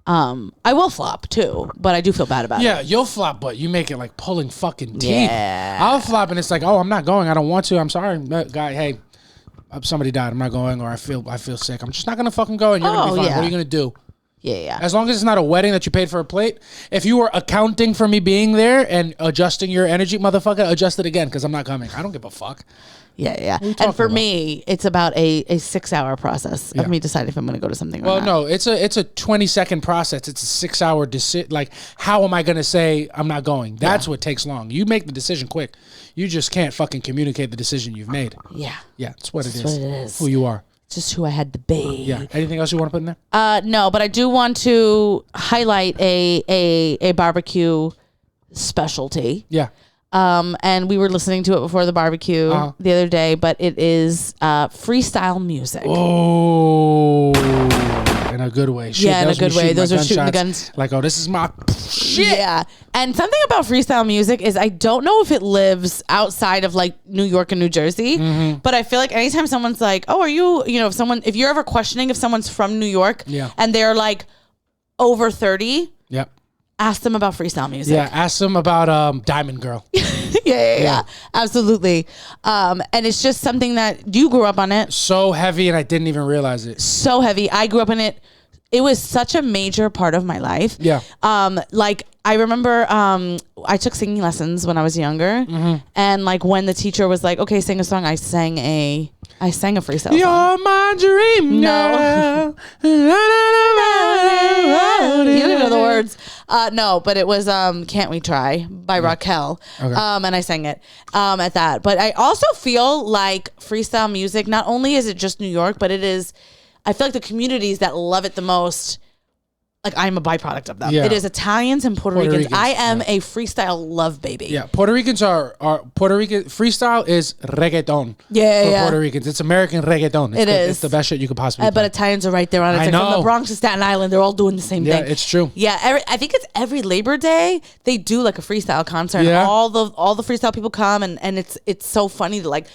I will flop too, but I do feel bad about it. Yeah, you'll flop, but you make it like pulling fucking teeth. Yeah. I'll flop and it's like, oh, I'm not going. I don't want to. I'm sorry, guy. Hey, somebody died. I'm not going, or I feel sick. I'm just not gonna fucking go, and you're gonna be fine. Yeah. What are you gonna do? Yeah. As long as it's not a wedding that you paid for a plate. If you were accounting for me being there and adjusting your energy, motherfucker, adjust it again because I'm not coming. I don't give a fuck. Yeah. And for me, it's about a 6-hour process of me deciding if I'm going to go to something or not. Well, no, it's a 20-second process. It's a 6-hour decision. Like, how am I going to say I'm not going? That's what takes long. You make the decision quick. You just can't fucking communicate the decision you've made. Yeah. Yeah, it's what it is. What it is. Who you are. Just who I had to be. Yeah. Anything else you want to put in there? No, but I do want to highlight a barbecue specialty. Yeah. And we were listening to it before the barbecue the other day, but it is freestyle music. Oh. in a good way. Shit, Yeah, in that a was me good way. shooting my Those are shooting the gunshots. guns. Like, oh, this is my shit. Yeah. And something about freestyle music is I don't know if it lives outside of like New York and New Jersey, but I feel like anytime someone's like, oh, are you, if you're ever questioning if someone's from New York and they're like over 30, Yep. ask them about freestyle music. Yeah, ask them about Diamond Girl. Yeah. Absolutely. And it's just something that you grew up on it. So heavy, and I didn't even realize it. So heavy. I grew up in it. It was such a major part of my life. Yeah. Like I remember I took singing lessons when I was younger, and like when the teacher was like, "Okay, sing a song," I sang a freestyle You're song. my dream No. girl. You didn't know the words. No, but it was "Can't We Try" by Raquel. Okay. And I sang it at that. But I also feel like freestyle music, not only is it just New York, but I feel like the communities that love it the most, like I'm a byproduct of them. Yeah. It is Italians and Puerto Ricans. Ricans, I am a freestyle love baby. Yeah, Puerto Ricans are Puerto Rican. Freestyle is reggaeton. Yeah, for yeah. Puerto Ricans. It's American reggaeton. It is. It's the best shit you could possibly But play. Italians are right there on it. It's I like from know. the Bronx to Staten Island, they're all doing the same Yeah, thing. it's true. Yeah, I think it's every Labor Day they do like a freestyle concert. Yeah. And all the freestyle people come and it's so funny to like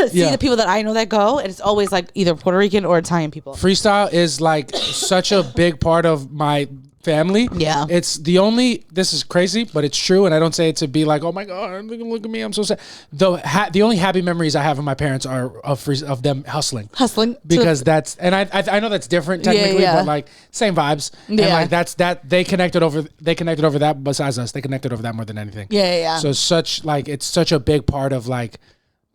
see the people that I know that go, and it's always like either Puerto Rican or Italian people. Freestyle is like such a big part of my family. Yeah. It's the only, this is crazy, but it's true. And I don't say it to be like, oh my God, look at me, I'm so sad. The only happy memories I have of my parents are of them hustling. Because that's, and I know that's different technically, but like same vibes. And like they connected over that besides us. They connected over that more than anything. Yeah. So it's such a big part of like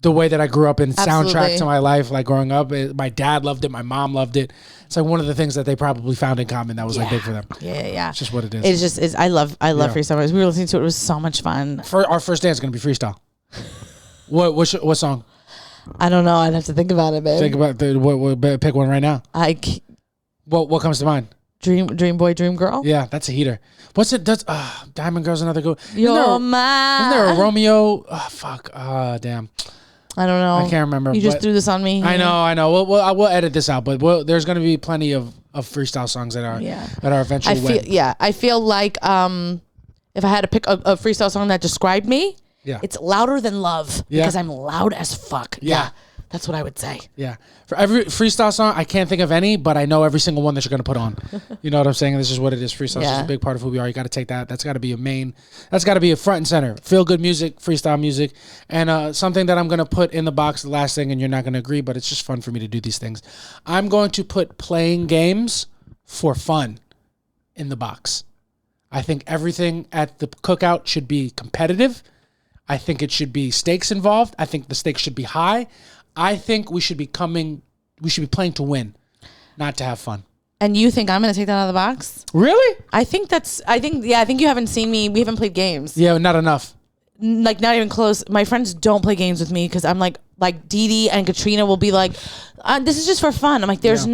the way that I grew up in soundtrack to my life, like growing up. My dad loved it. My mom loved it. It's like one of the things that they probably found in common that was like big for them. Yeah. It's just what it is. It's just, I love freestyle. We were listening to it. It was so much fun. Our first dance is going to be freestyle. What song? I don't know. I'd have to think about it, babe. Think about pick one right now. What comes to mind? Dream Boy, Dream Girl. Yeah, that's a heater. What's it? Diamond Girl's another good. You're Isn't there a my. Romeo? Oh, fuck. Damn. I don't know. I can't remember. You just threw this on me. I know. We'll edit this out, but there's going to be plenty of freestyle songs that are eventually. I feel like if I had to pick a freestyle song that described me, it's Louder Than Love because I'm loud as fuck. Yeah. That's what I would say. Yeah. For every freestyle song, I can't think of any, but I know every single one that you're going to put on. You know what I'm saying? This is what it is. Freestyle is just a big part of who we are. You got to take that. That's got to be that's got to be a front and center. Feel good music, freestyle music. And something that I'm going to put in the box, the last thing, and you're not going to agree, but it's just fun for me to do these things. I'm going to put playing games for fun in the box. I think everything at the cookout should be competitive. I think it should be stakes involved. I think the stakes should be high. I think we should be playing to win, not to have fun. And you think I'm going to take that out of the box? Really? I think you haven't seen me. We haven't played games. Yeah, not enough. Like not even close. My friends don't play games with me because I'm like Dee Dee and Katrina will be like, this is just for fun. I'm like, there's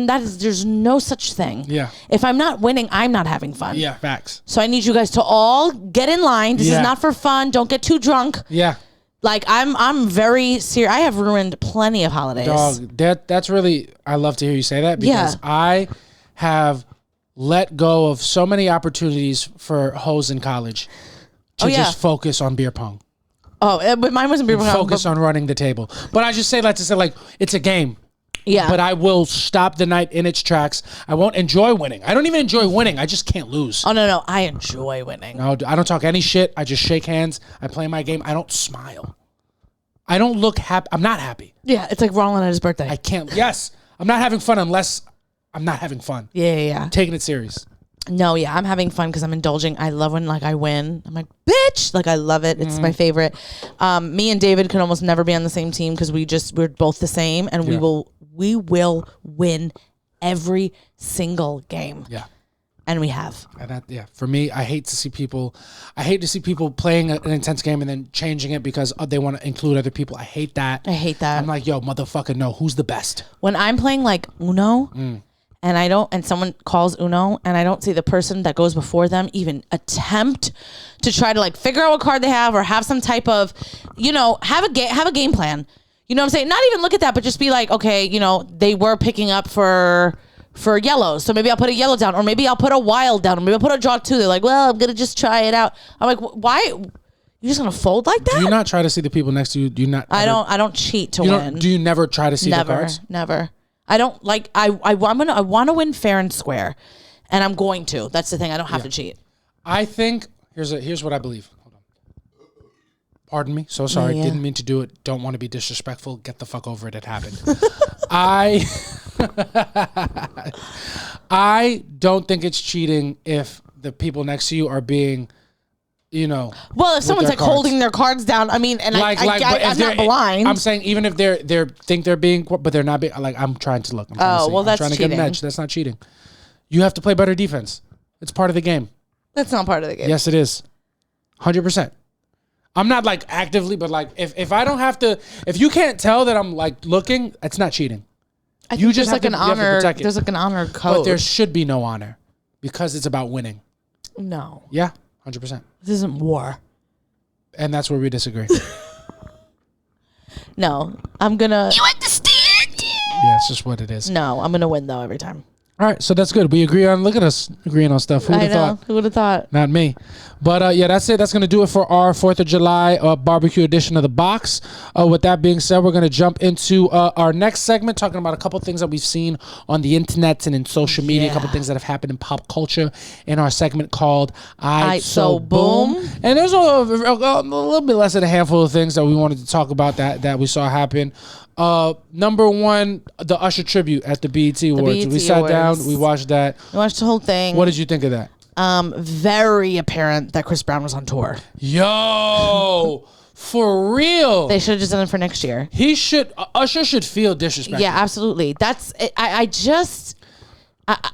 no such thing. Yeah. If I'm not winning, I'm not having fun. Yeah, facts. So I need you guys to all get in line. This is not for fun. Don't get too drunk. Yeah. Like I'm very serious. I have ruined plenty of holidays. Dog, that's really, I love to hear you say that because I have let go of so many opportunities for hoes in college to just focus on beer pong. Oh, but mine wasn't beer pong. Focus on running the table. But I just say that to say like, it's a game. Yeah. But I will stop the night in its tracks. I won't enjoy winning. I don't even enjoy winning. I just can't lose. Oh, no. I enjoy winning. No, I don't talk any shit. I just shake hands. I play my game. I don't smile. I don't look happy. I'm not happy. Yeah, it's like Roland at his birthday. I can't. Yes. I'm not having fun unless I'm not having fun. Yeah. Taking it serious. No, yeah, I'm having fun because I'm indulging. I love when I win. I'm like, bitch, I love it. It's my favorite. Me and David could almost never be on the same team because we're both the same, and we will win every single game. Yeah, and we have. And for me, I hate to see people playing an intense game and then changing it because they want to include other people. I hate that. I'm like, yo, motherfucker, no, who's the best? When I'm playing like Uno. And someone calls Uno and I don't see the person that goes before them even attempt to try to figure out what card they have or have some type of, have a game plan. You know what I'm saying? Not even look at that, but just be like, okay, they were picking up for for yellow. So maybe I'll put a yellow down, or maybe I'll put a wild down, or maybe I'll put a draw 2. They're like, well, I'm going to just try it out. I'm like, why? You just going to fold like that? Do you not try to see the people next to you? Do you not? I don't cheat to win. Do you never try to see the cards? Never. I don't like, I want to win fair and square, and I'm going to. That's the thing. I don't have to cheat. I think, here's what I believe. Pardon me. So sorry. Yeah. Didn't mean to do it. Don't want to be disrespectful. Get the fuck over it. It happened. I don't think it's cheating if the people next to you are being, Well, if someone's like holding their cards down, I mean, and I'm not blind. I'm saying even if they're think they're being, but they're not being, like, I'm trying to look. I'm that's trying to cheating. get an edge. That's not cheating. You have to play better defense. It's part of the game. That's not part of the game. Yes, it is. 100%. I'm not like actively, but like if I don't have to, if you can't tell that I'm like looking, it's not cheating. I think there's like an honor. There's like an honor code. But there should be no honor because it's about winning. No. Yeah, 100%. This isn't war. And that's where we disagree. No, I'm gonna. You understand? Yeah, it's just what it is. No, I'm gonna win though every time. All right, so that's good. We agree on. Look at us agreeing on stuff. Who would have thought? Who would have thought? Not me. But yeah, that's it. That's going to do it for our 4th of July barbecue edition of The Box. With that being said, we're going to jump into our next segment, talking about a couple things that we've seen on the internet and in social media, a couple things that have happened in pop culture in our segment called I So Boom. And there's a little bit less than a handful of things that we wanted to talk about that we saw happen. Number one, the Usher Tribute at the BET Awards. We sat down, we watched that. We watched the whole thing. What did you think of that? Very apparent that Chris Brown was on tour. Yo, for real. They should have just done it for next year. Usher should feel disrespected. Yeah, absolutely.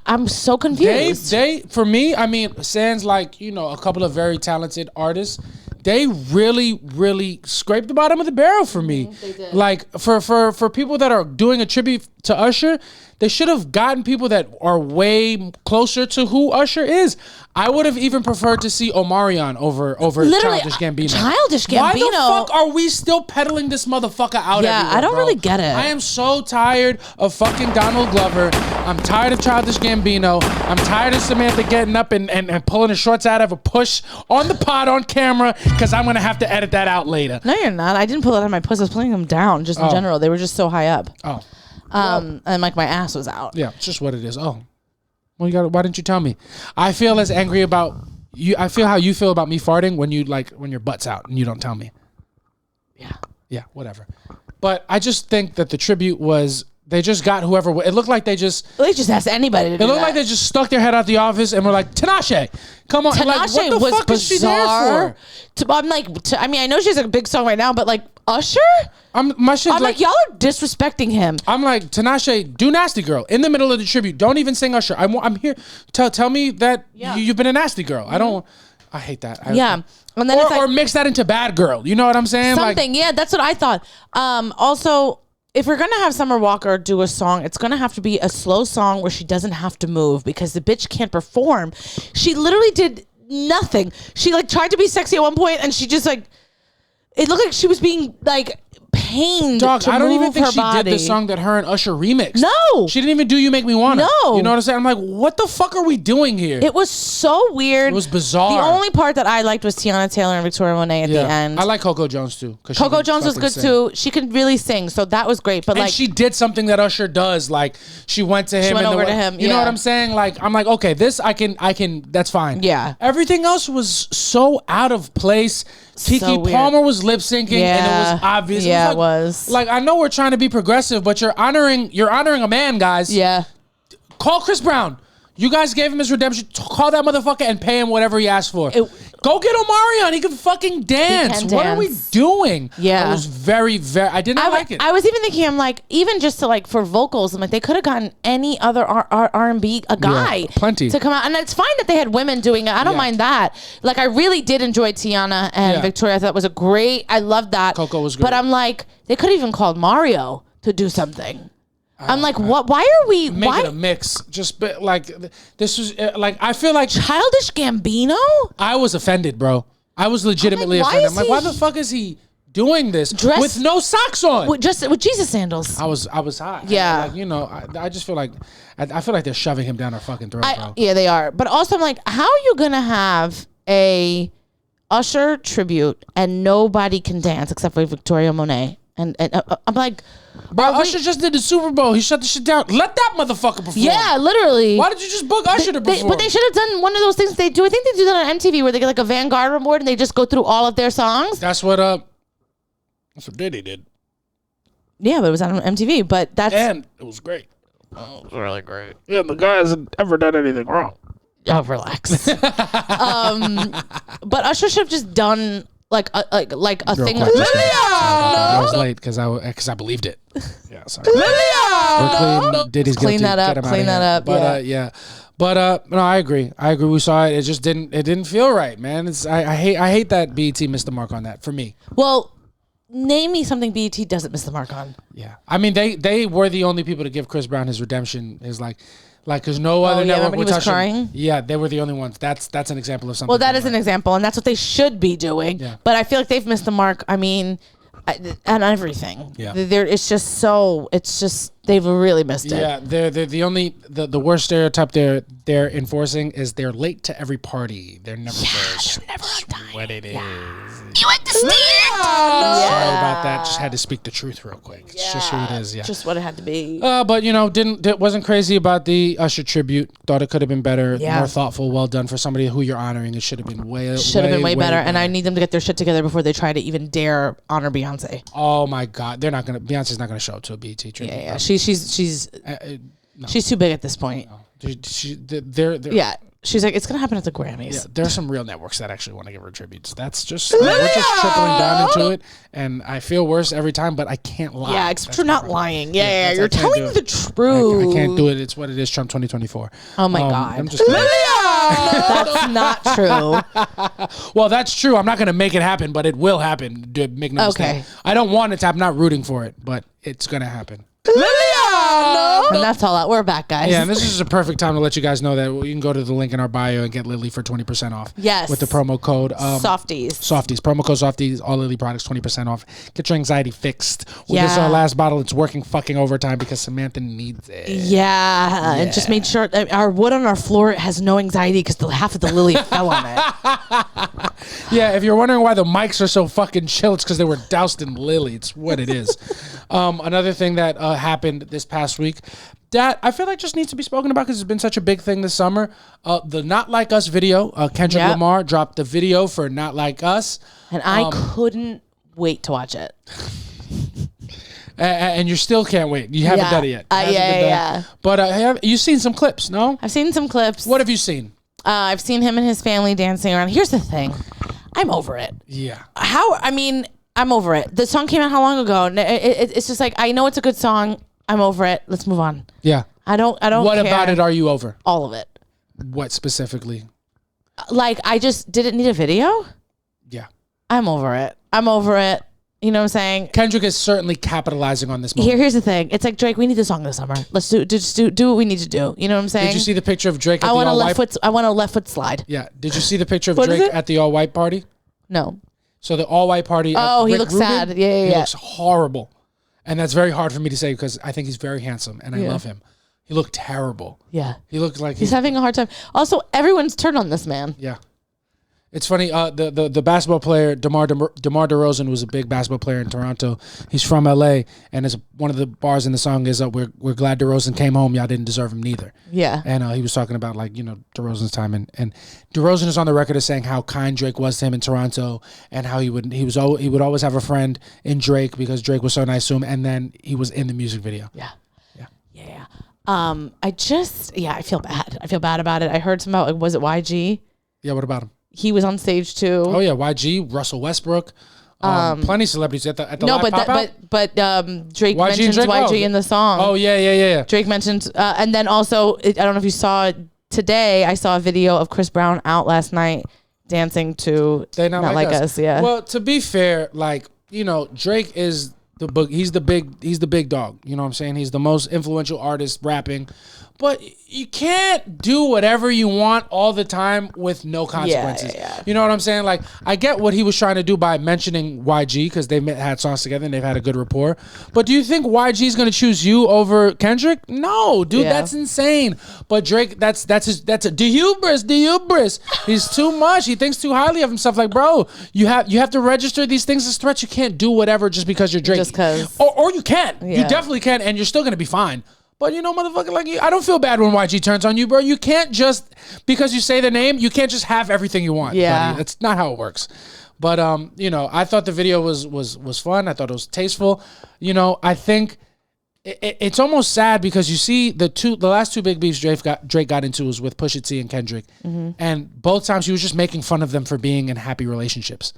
I'm so confused. For me, I mean, sans like, a couple of very talented artists, they really, really scraped the bottom of the barrel for me. They did. Like for people that are doing a tribute to Usher, they should have gotten people that are way closer to who Usher is. I would have even preferred to see Omarion over Childish Gambino. Childish Gambino. Why the fuck are we still peddling this motherfucker out everywhere, I don't bro? really get it. I am so tired of fucking Donald Glover. I'm tired of Childish Gambino. I'm tired of Samantha getting up and pulling her shorts out of a push on the pod on camera because I'm going to have to edit that out later. No, you're not. I didn't pull it out of my puss. I was pulling them down just in general. They were just so high up. Oh. And like my ass was out. Yeah, it's just what it is. Oh. Well, why didn't you tell me? I feel as angry about you. I feel how you feel about me farting when your butt's out and you don't tell me. Yeah, whatever. But I just think that the tribute was, they just got whoever. It looked like they just asked anybody to do It looked that. like they just stuck their head out the office and were like, Tinashe, come on. Tinashe like, what the was fuck bizarre. is she there for? I'm like, I know she's a big song right now, but like Usher? I'm like, y'all are disrespecting him. I'm like, Tinashe, do Nasty Girl in the middle of the tribute. Don't even sing Usher. I'm here. Tell me that you've been a nasty girl. I hate that. And then or mix that into Bad Girl. You know what I'm saying? Something. Yeah, that's what I thought. Also, if we're gonna have Summer Walker do a song, it's gonna have to be a slow song where she doesn't have to move because the bitch can't perform. She literally did nothing. She like tried to be sexy at one point and she just like, it looked like she was being like pained. Dog, to I don't move even think her she body. did the song that her and Usher remixed. No. She didn't even do You Make Me Wanna. No. You know what I'm saying? I'm like, what the fuck are we doing here? It was so weird. It was bizarre. The only part that I liked was Tiana Taylor and Victoria Monet at the end. I like Coco Jones too. Coco Jones was good too. She could really sing, so that was great. But and like, she did something that Usher does. Like she went to him. She went over to him. You know what I'm saying? Like I'm like, okay, this I can. That's fine. Yeah. Everything else was so out of place. Kiki weird. Palmer was lip syncing, and it was obvious. Yeah, it was. Like I know we're trying to be progressive, but you're honoring a man, guys. Yeah. Call Chris Brown. You guys gave him his redemption. Call that motherfucker and pay him whatever he asked for. Go get Omarion. He can fucking dance. What are we doing? Yeah. It was very, very. I did not like it. I was even thinking, I'm like, even just to like for vocals, I'm like, they could have gotten any other R&B guy plenty to come out, and it's fine that they had women doing it. I don't mind that. Like, I really did enjoy Tiana and Victoria. I thought it was a great. I loved that. Coco was great. But I'm like, they could have even called Mario to do something. I'm like, what? Why are we? Make it a mix. Just like this was like I feel like Childish Gambino. I was offended, bro. I was legitimately offended. I'm like, why the fuck is he doing this Dressed- with no socks on. with Jesus sandals. I was high. Yeah. Like, you know, I just feel like I feel like they're shoving him down our fucking throat, bro. Yeah, they are. But also, I'm like, how are you gonna have a Usher tribute and nobody can dance except for Victoria Monet? And I'm like, Bro, Usher just did the Super Bowl. He shut the shit down. Let that motherfucker perform. yeah, literally. Why did you just book Usher to perform? But they should have done one of those things they do. I think they do that on MTV where they get like a Vanguard award and they just go through all of their songs. That's what Diddy did. Yeah, but it was on MTV. But that's And it was great. oh, it was really great. Yeah, the guy hasn't ever done anything wrong. Oh, relax. But Usher should have just done like a thing. quick, just I No. was late because I believed it. Yeah, sorry. We're clean. Diddy's Clean guilty. that up, Get him outta clean that here. up, But yeah. But no, I agree. We saw it. It just didn't feel right, man. I hate that BET missed the mark on that for me. Well, name me something BET doesn't miss the mark on. Yeah, I mean they were the only people to give Chris Brown his redemption. Is like because no other yeah, network when he would was touch him. crying? Yeah, they were the only ones. That's an example of something. Well, that is an example, and that's what they should be doing. Yeah. But I feel like they've missed the mark. I mean, on everything. Yeah. It's just they've really missed it. Yeah, they're the only the worst stereotype they're enforcing is they're late to every party. They're never first. They're never on time. What it is. You understand? Sorry about that. Just had to speak the truth real quick. It's just who it is. Yeah. Just what it had to be. But you know, wasn't crazy about the Usher tribute. Thought it could have been better, Yeah. more thoughtful, well done for somebody who you're honoring. It should have been way better. And I need them to get their shit together before they try to even dare honor Beyonce. Oh my God, Beyonce's not gonna show up to a BET tribute. Yeah. She's too big at this point. They're Yeah. She's like, it's gonna happen at the Grammys. Yeah, there are some real networks that actually want to give her tributes. That's just we're just trickling down into it, and I feel worse every time. But I can't lie. Yeah, except you're not lying. Yeah, that's- you're I can't telling do me it. the truth. I can't do it. It's what it is. Trump 2024. Oh my God. I'm just kidding. That's not true. Well, that's true. I'm not going to make it happen, but it will happen. Make no Okay. mistake. I don't want it to happen. I'm not rooting for it, but it's going to happen. And that's all out. We're back, guys. Yeah, and this is just a perfect time to let you guys know that you can go to the link in our bio and get Lily for 20% off. Yes. With the promo code Softies. Softies. Promo code Softies. All Lily products 20% off. Get your anxiety fixed. Well, Yeah. this is our last bottle. It's working fucking overtime because Samantha needs it. Yeah, and just made sure our wood on our floor has no anxiety because half of the lily fell on it. Yeah, if you're wondering why the mics are so fucking chill, it's because they were doused in Lily. It's what it is. Another thing that happened this past week that I feel like just needs to be spoken about because it's been such a big thing this summer. The Not Like Us video. Kendrick Yep. Lamar dropped the video for Not Like Us. And I couldn't wait to watch it. And you still can't wait. You haven't Yeah. done it yet. It hasn't Yeah, been done. yeah. But you've seen some clips, no? I've seen some clips. What have you seen? I've seen him and his family dancing around. Here's the thing. I'm over it. Yeah. I'm over it. The song came out how long ago? And it's just like, I know it's a good song. I'm over it. Let's move on. Yeah. I don't What care. about it are you over? All of it. What specifically? Like, did it need a video? Yeah. I'm over it. I'm over it. You know what I'm saying? Kendrick is certainly capitalizing on this moment. Here's the thing. It's like, Drake, we need this song this summer. Let's do what we need to do. You know what I'm saying? Did you see the picture of Drake at I the want a all left white? foot. I want a left foot slide. Yeah. Did you see the picture of What is Drake it? at the all white party? No. So the all white party. Oh, he Rick looks Rubin, sad. Yeah. He looks horrible, and that's very hard for me to say because I think he's very handsome and I Yeah. love him. He looked terrible. Yeah. He looked like He's having a hard time. Also, everyone's turned on this man. Yeah. It's funny. The basketball player DeMar DeRozan was a big basketball player in Toronto. He's from LA, and as one of the bars in the song is we're glad DeRozan came home. Y'all didn't deserve him neither. Yeah. And he was talking about DeRozan's time, and DeRozan is on the record as saying how kind Drake was to him in Toronto, and how he would always have a friend in Drake because Drake was so nice to him, and then he was in the music video. Yeah. I feel bad. I feel bad about it. I heard some about, was it YG? Yeah. What about him? He was on stage too. Oh yeah, YG, Russell Westbrook, plenty of celebrities at the No, live pop-out? but Drake YG mentions Drake? YG Oh. in the song. Oh yeah. Drake mentioned, and then also, I don't know if you saw it today. I saw a video of Chris Brown out last night dancing to They Not Like Us. Yeah. Well, to be fair, Drake is he's the big dog. You know what I'm saying? He's the most influential artist rapping. but you can't do whatever you want all the time with no consequences. You know what I'm saying? Like, I get what he was trying to do by mentioning YG because they had songs together and they've had a good rapport. But do you think YG is going to choose you over Kendrick? No, dude, that's insane. But Drake, that's a hubris. He's too much. He thinks too highly of himself. Like, bro, you have to register these things as threats. You can't do whatever just because you're Drake. Just because. Or you can. You definitely can, and you're still going to be fine. But you know, motherfucker, like, I don't feel bad when YG turns on you, bro. You can't just, because you say the name, you can't just have everything you want. Buddy. That's not how it works. But you know, I thought the video was fun. I thought it was tasteful. You know, I think it's almost sad because you see the last two big beefs Drake got into was with Pusha T and Kendrick, and both times he was just making fun of them for being in happy relationships.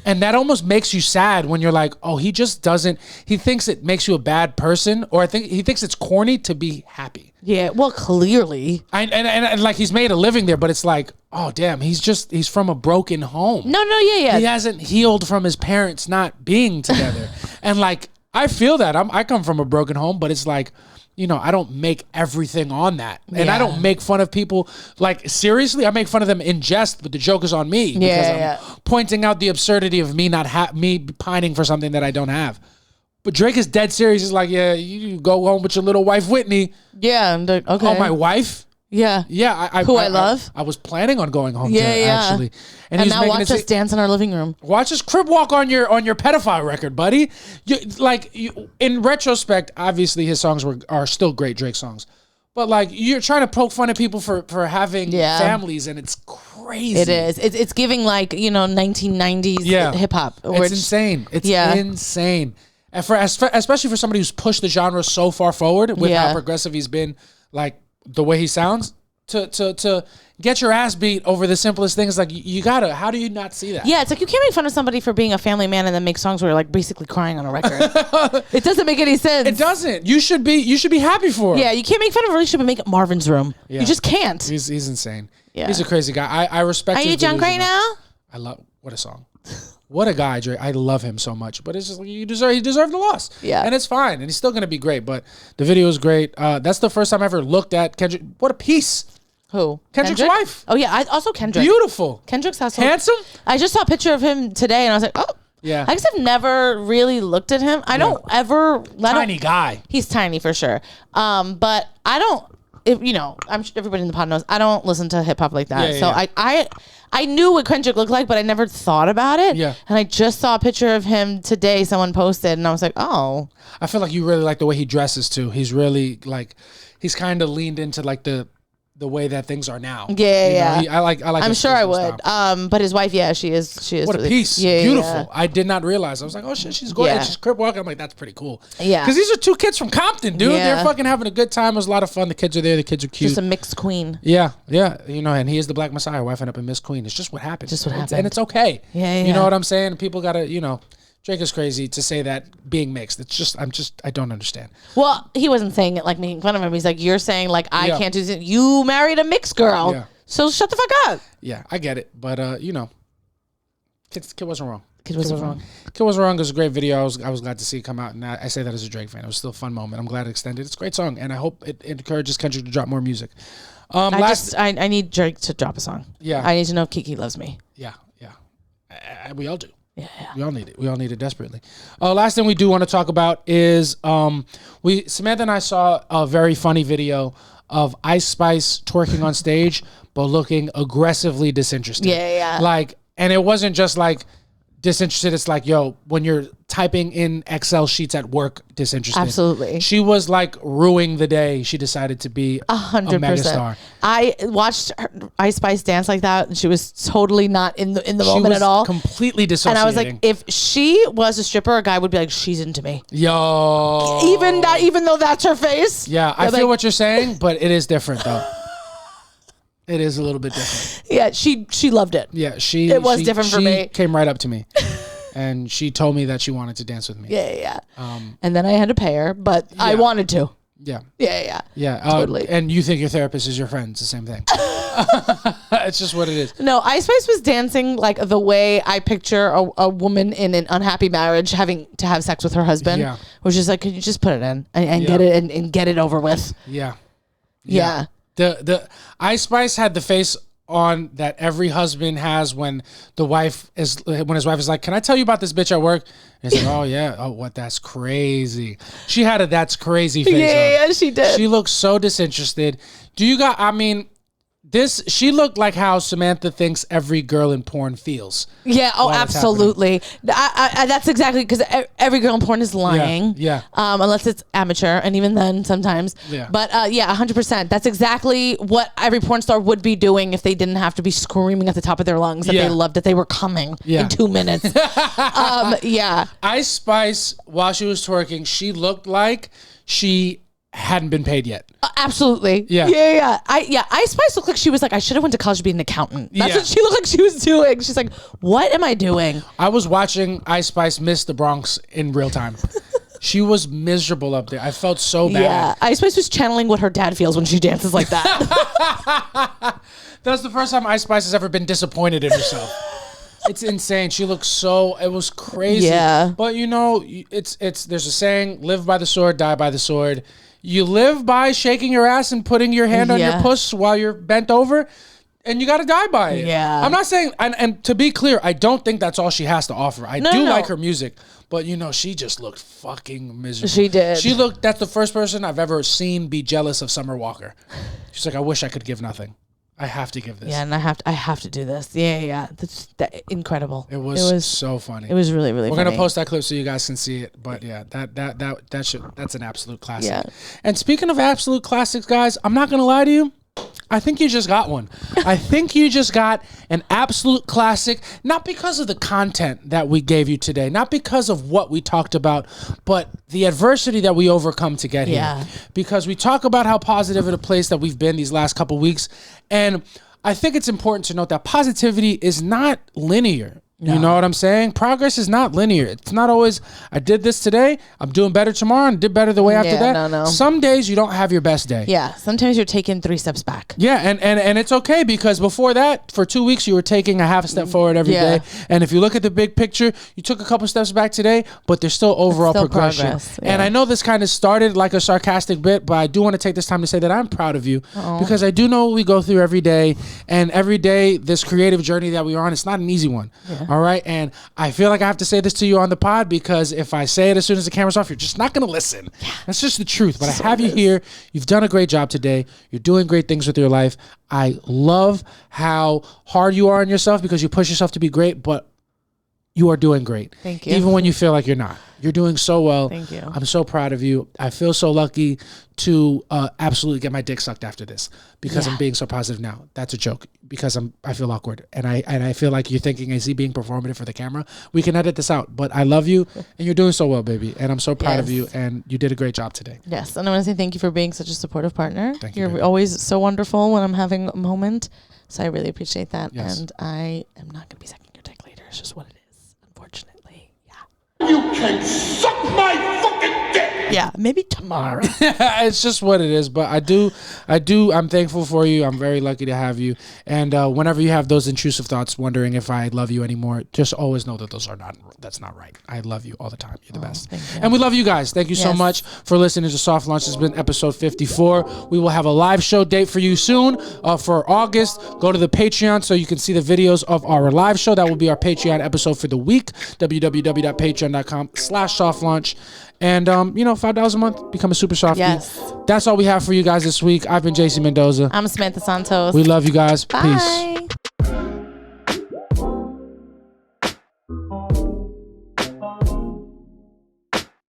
And that almost makes you sad when you're like, oh, he thinks it makes you a bad person, or he thinks it's corny to be happy. Yeah, well, clearly. And like, he's made a living there, but it's like, oh, damn, he's from a broken home. No, yeah. He hasn't healed from his parents not being together. And like, I feel that. I come from a broken home, but it's like, you know, I don't make everything on that. And I don't make fun of people. Like, seriously, I make fun of them in jest, but the joke is on me. Because I'm pointing out the absurdity of me me pining for something that I don't have. But Drake is dead serious. He's like, yeah, you go home with your little wife, Whitney. Yeah. Okay. Oh, my wife? Yeah. Yeah. I love. I was planning on going home to her, actually. And now watch us dance in our living room. Watch us crib walk on your pedophile record, buddy. In retrospect, obviously his songs are still great Drake songs. But like, you're trying to poke fun at people for having families, and it's crazy. It is. It's giving, like, you know, 1990s hip hop. It's insane. It's insane. And especially for somebody who's pushed the genre so far forward with how progressive he's been, like, the way he sounds, to get your ass beat over the simplest things. Like, you gotta, how do you not see that? Yeah, it's like, you can't make fun of somebody for being a family man and then make songs where you're like basically crying on a record. It doesn't make any sense. It doesn't. You should be happy for him. Yeah, you can't make fun of a relationship and make it Marvin's Room. Yeah. You just can't. He's insane. Yeah. He's a crazy guy. I respect. Are you drunk right now? What a song. What a guy, Drake. I love him so much. But it's just like, he deserved the loss. Yeah. And it's fine. And he's still going to be great. But the video is great. That's the first time I ever looked at Kendrick. What a piece. Who? Kendrick's wife. Oh, yeah. Also Kendrick. Beautiful. Kendrick's house. Handsome. I just saw a picture of him today and I was like, oh. Yeah. I guess I've never really looked at him. I don't ever. Tiny guy. He's tiny for sure. But I don't. You know, I'm sure everybody in the pod knows I don't listen to hip hop like that. I knew what Kendrick looked like, but I never thought about it. Yeah. And I just saw a picture of him today. Someone posted, and I was like, oh. I feel like you really like the way he dresses too. He's really like, he's kind of leaned into like the way that things are now. Yeah. I like. I'm sure I would. But his wife, she is. What a piece. Yeah, beautiful. Yeah. I did not realize. I was like, oh shit, she's gorgeous. Yeah. She's crib walking. I'm like, that's pretty cool. Yeah. Because these are two kids from Compton, dude. Yeah. They're fucking having a good time. It was a lot of fun. The kids are there. The kids are cute. Just a mixed queen. Yeah. You know, and he is the Black Messiah, wife ended up in Miss Queen. It's just what happened. And it's okay. Yeah. You know what I'm saying? People gotta, you know. Drake is crazy to say that being mixed. It's just, I don't understand. Well, he wasn't saying it like making fun of him. He's like, you're saying like, I can't do this. You married a mixed girl. Yeah. So shut the fuck up. Yeah, I get it. But, you know, kid wasn't wrong. Kid wasn't wrong. It was a great video. I was glad to see it come out. And I say that as a Drake fan. It was still a fun moment. I'm glad it extended. It's a great song. And I hope it encourages Kendrick to drop more music. I need Drake to drop a song. Yeah. I need to know if Kiki loves me. Yeah. We all do. Yeah. We all need it. We all need it desperately. Last thing we do want to talk about is Samantha and I saw a very funny video of Ice Spice twerking on stage, but looking aggressively disinterested. Yeah. Like, and it wasn't just like disinterested. It's like, yo, when you're typing in Excel sheets at work, disinterested. Absolutely. She was like ruining the day she decided to be 100%. A megastar. I watched Ice Spice dance like that, and she was totally not in the moment at all. Completely dissociating. And I was like, if she was a stripper, a guy would be like, she's into me. Yo. Even though that's her face. Yeah, I feel what you're saying, but it is different though. It is a little bit different. Yeah, she loved it. Yeah, it was different for me. She came right up to me, and she told me that she wanted to dance with me. Yeah. And then I had to pay her, but I wanted to. Yeah. Yeah. Totally. And you think your therapist is your friend? It's the same thing. It's just what it is. No, Ice Spice was dancing like the way I picture a woman in an unhappy marriage having to have sex with her husband. Yeah. Which is like, could you just put it in and get it and get it over with? Yeah. Yeah. The Ice Spice had the face on that every husband has when his wife is like, "Can I tell you about this bitch at work?" And he's like, "Oh yeah, oh what? That's crazy." She had a "that's crazy" face. Yeah, she did. She looked so disinterested. She looked like how Samantha thinks every girl in porn feels. Yeah. Oh, absolutely. That's exactly because every girl in porn is lying. Yeah. Unless it's amateur, and even then sometimes. Yeah. But 100%. That's exactly what every porn star would be doing if they didn't have to be screaming at the top of their lungs that they loved that they were coming in 2 minutes. Yeah. Ice Spice, while she was twerking, she looked like she hadn't been paid yet. Absolutely. Yeah. Ice Spice looked like she was like, I should have went to college to be an accountant. That's what she looked like she was doing. She's like, what am I doing? I was watching Ice Spice miss the Bronx in real time. She was miserable up there. I felt so bad. Yeah. Ice Spice was channeling what her dad feels when she dances like that. That's the first time Ice Spice has ever been disappointed in herself. It's insane. She looks it was crazy. Yeah. But there's a saying, live by the sword, die by the sword. You live by shaking your ass and putting your hand on your puss while you're bent over, and you got to die by it. Yeah. I'm not saying, and to be clear, I don't think that's all she has to offer. I do like her music, but she just looked fucking miserable. She did. That's the first person I've ever seen be jealous of Summer Walker. She's like, I wish I could give nothing. I have to give this. Yeah, and I have to do this. Yeah. That's incredible. It was so funny. It was really, really funny. We're gonna post that clip so you guys can see it. But yeah, that's an absolute classic. Yeah. And speaking of absolute classics, guys, I'm not gonna lie to you. I think you just got one. I think you just got an absolute classic, not because of the content that we gave you today, not because of what we talked about, but the adversity that we overcome to get here. Because we talk about how positive of a place that we've been these last couple weeks. And I think it's important to note that positivity is not linear. No. You know what I'm saying? Progress is not linear. It's not always, I did this today, I'm doing better tomorrow, and did better the way after that. No. Some days you don't have your best day. Yeah, sometimes you're taking 3 steps back. Yeah, and it's okay, because before that, for 2 weeks, you were taking a half a step forward every day. And if you look at the big picture, you took a couple steps back today, but there's still overall progression. Progress, And I know this kind of started like a sarcastic bit, but I do want to take this time to say that I'm proud of you, because I do know what we go through every day, and every day, this creative journey that we're on, it's not an easy one. All right? And I feel like I have to say this to you on the pod, because if I say it as soon as the camera's off, you're just not going to listen. That's just the truth. But I have you here. You've done a great job today. You're doing great things with your life. I love how hard you are on yourself, because you push yourself to be great, but you are doing great. Thank you. Even when you feel like you're not. You're doing so well. Thank you. I'm so proud of you. I feel so lucky to absolutely get my dick sucked after this, because I'm being so positive now. That's a joke, because I feel awkward, and I feel like you're thinking, is he being performative for the camera? We can edit this out, but I love you, and you're doing so well, baby, and I'm so proud of you, and you did a great job today. Yes, and I want to say thank you for being such a supportive partner. Thank you, You're baby. always so wonderful when I'm having a moment, so I really appreciate that. Yes. And I am not going to be sucking your dick later. It's just what it is, unfortunately. You can suck my fucking dick! Yeah, maybe tomorrow. It's just what it is, but I'm thankful for you. I'm very lucky to have you, and whenever you have those intrusive thoughts wondering if I love you anymore, just always know that that's not right. I love you all the time. You're the best. Thank you. And we love you guys. Thank you so much for listening to Soft Launch. This has been episode 54. We will have a live show date for you soon for August. Go to the Patreon so you can see the videos of our live show. That will be our Patreon episode for the week. www.patreon.com/softlaunch. And, $5 a month, become a super softie. Yes. That's all we have for you guys this week. I've been JC Mendoza. I'm Samantha Santos. We love you guys. Bye. Peace.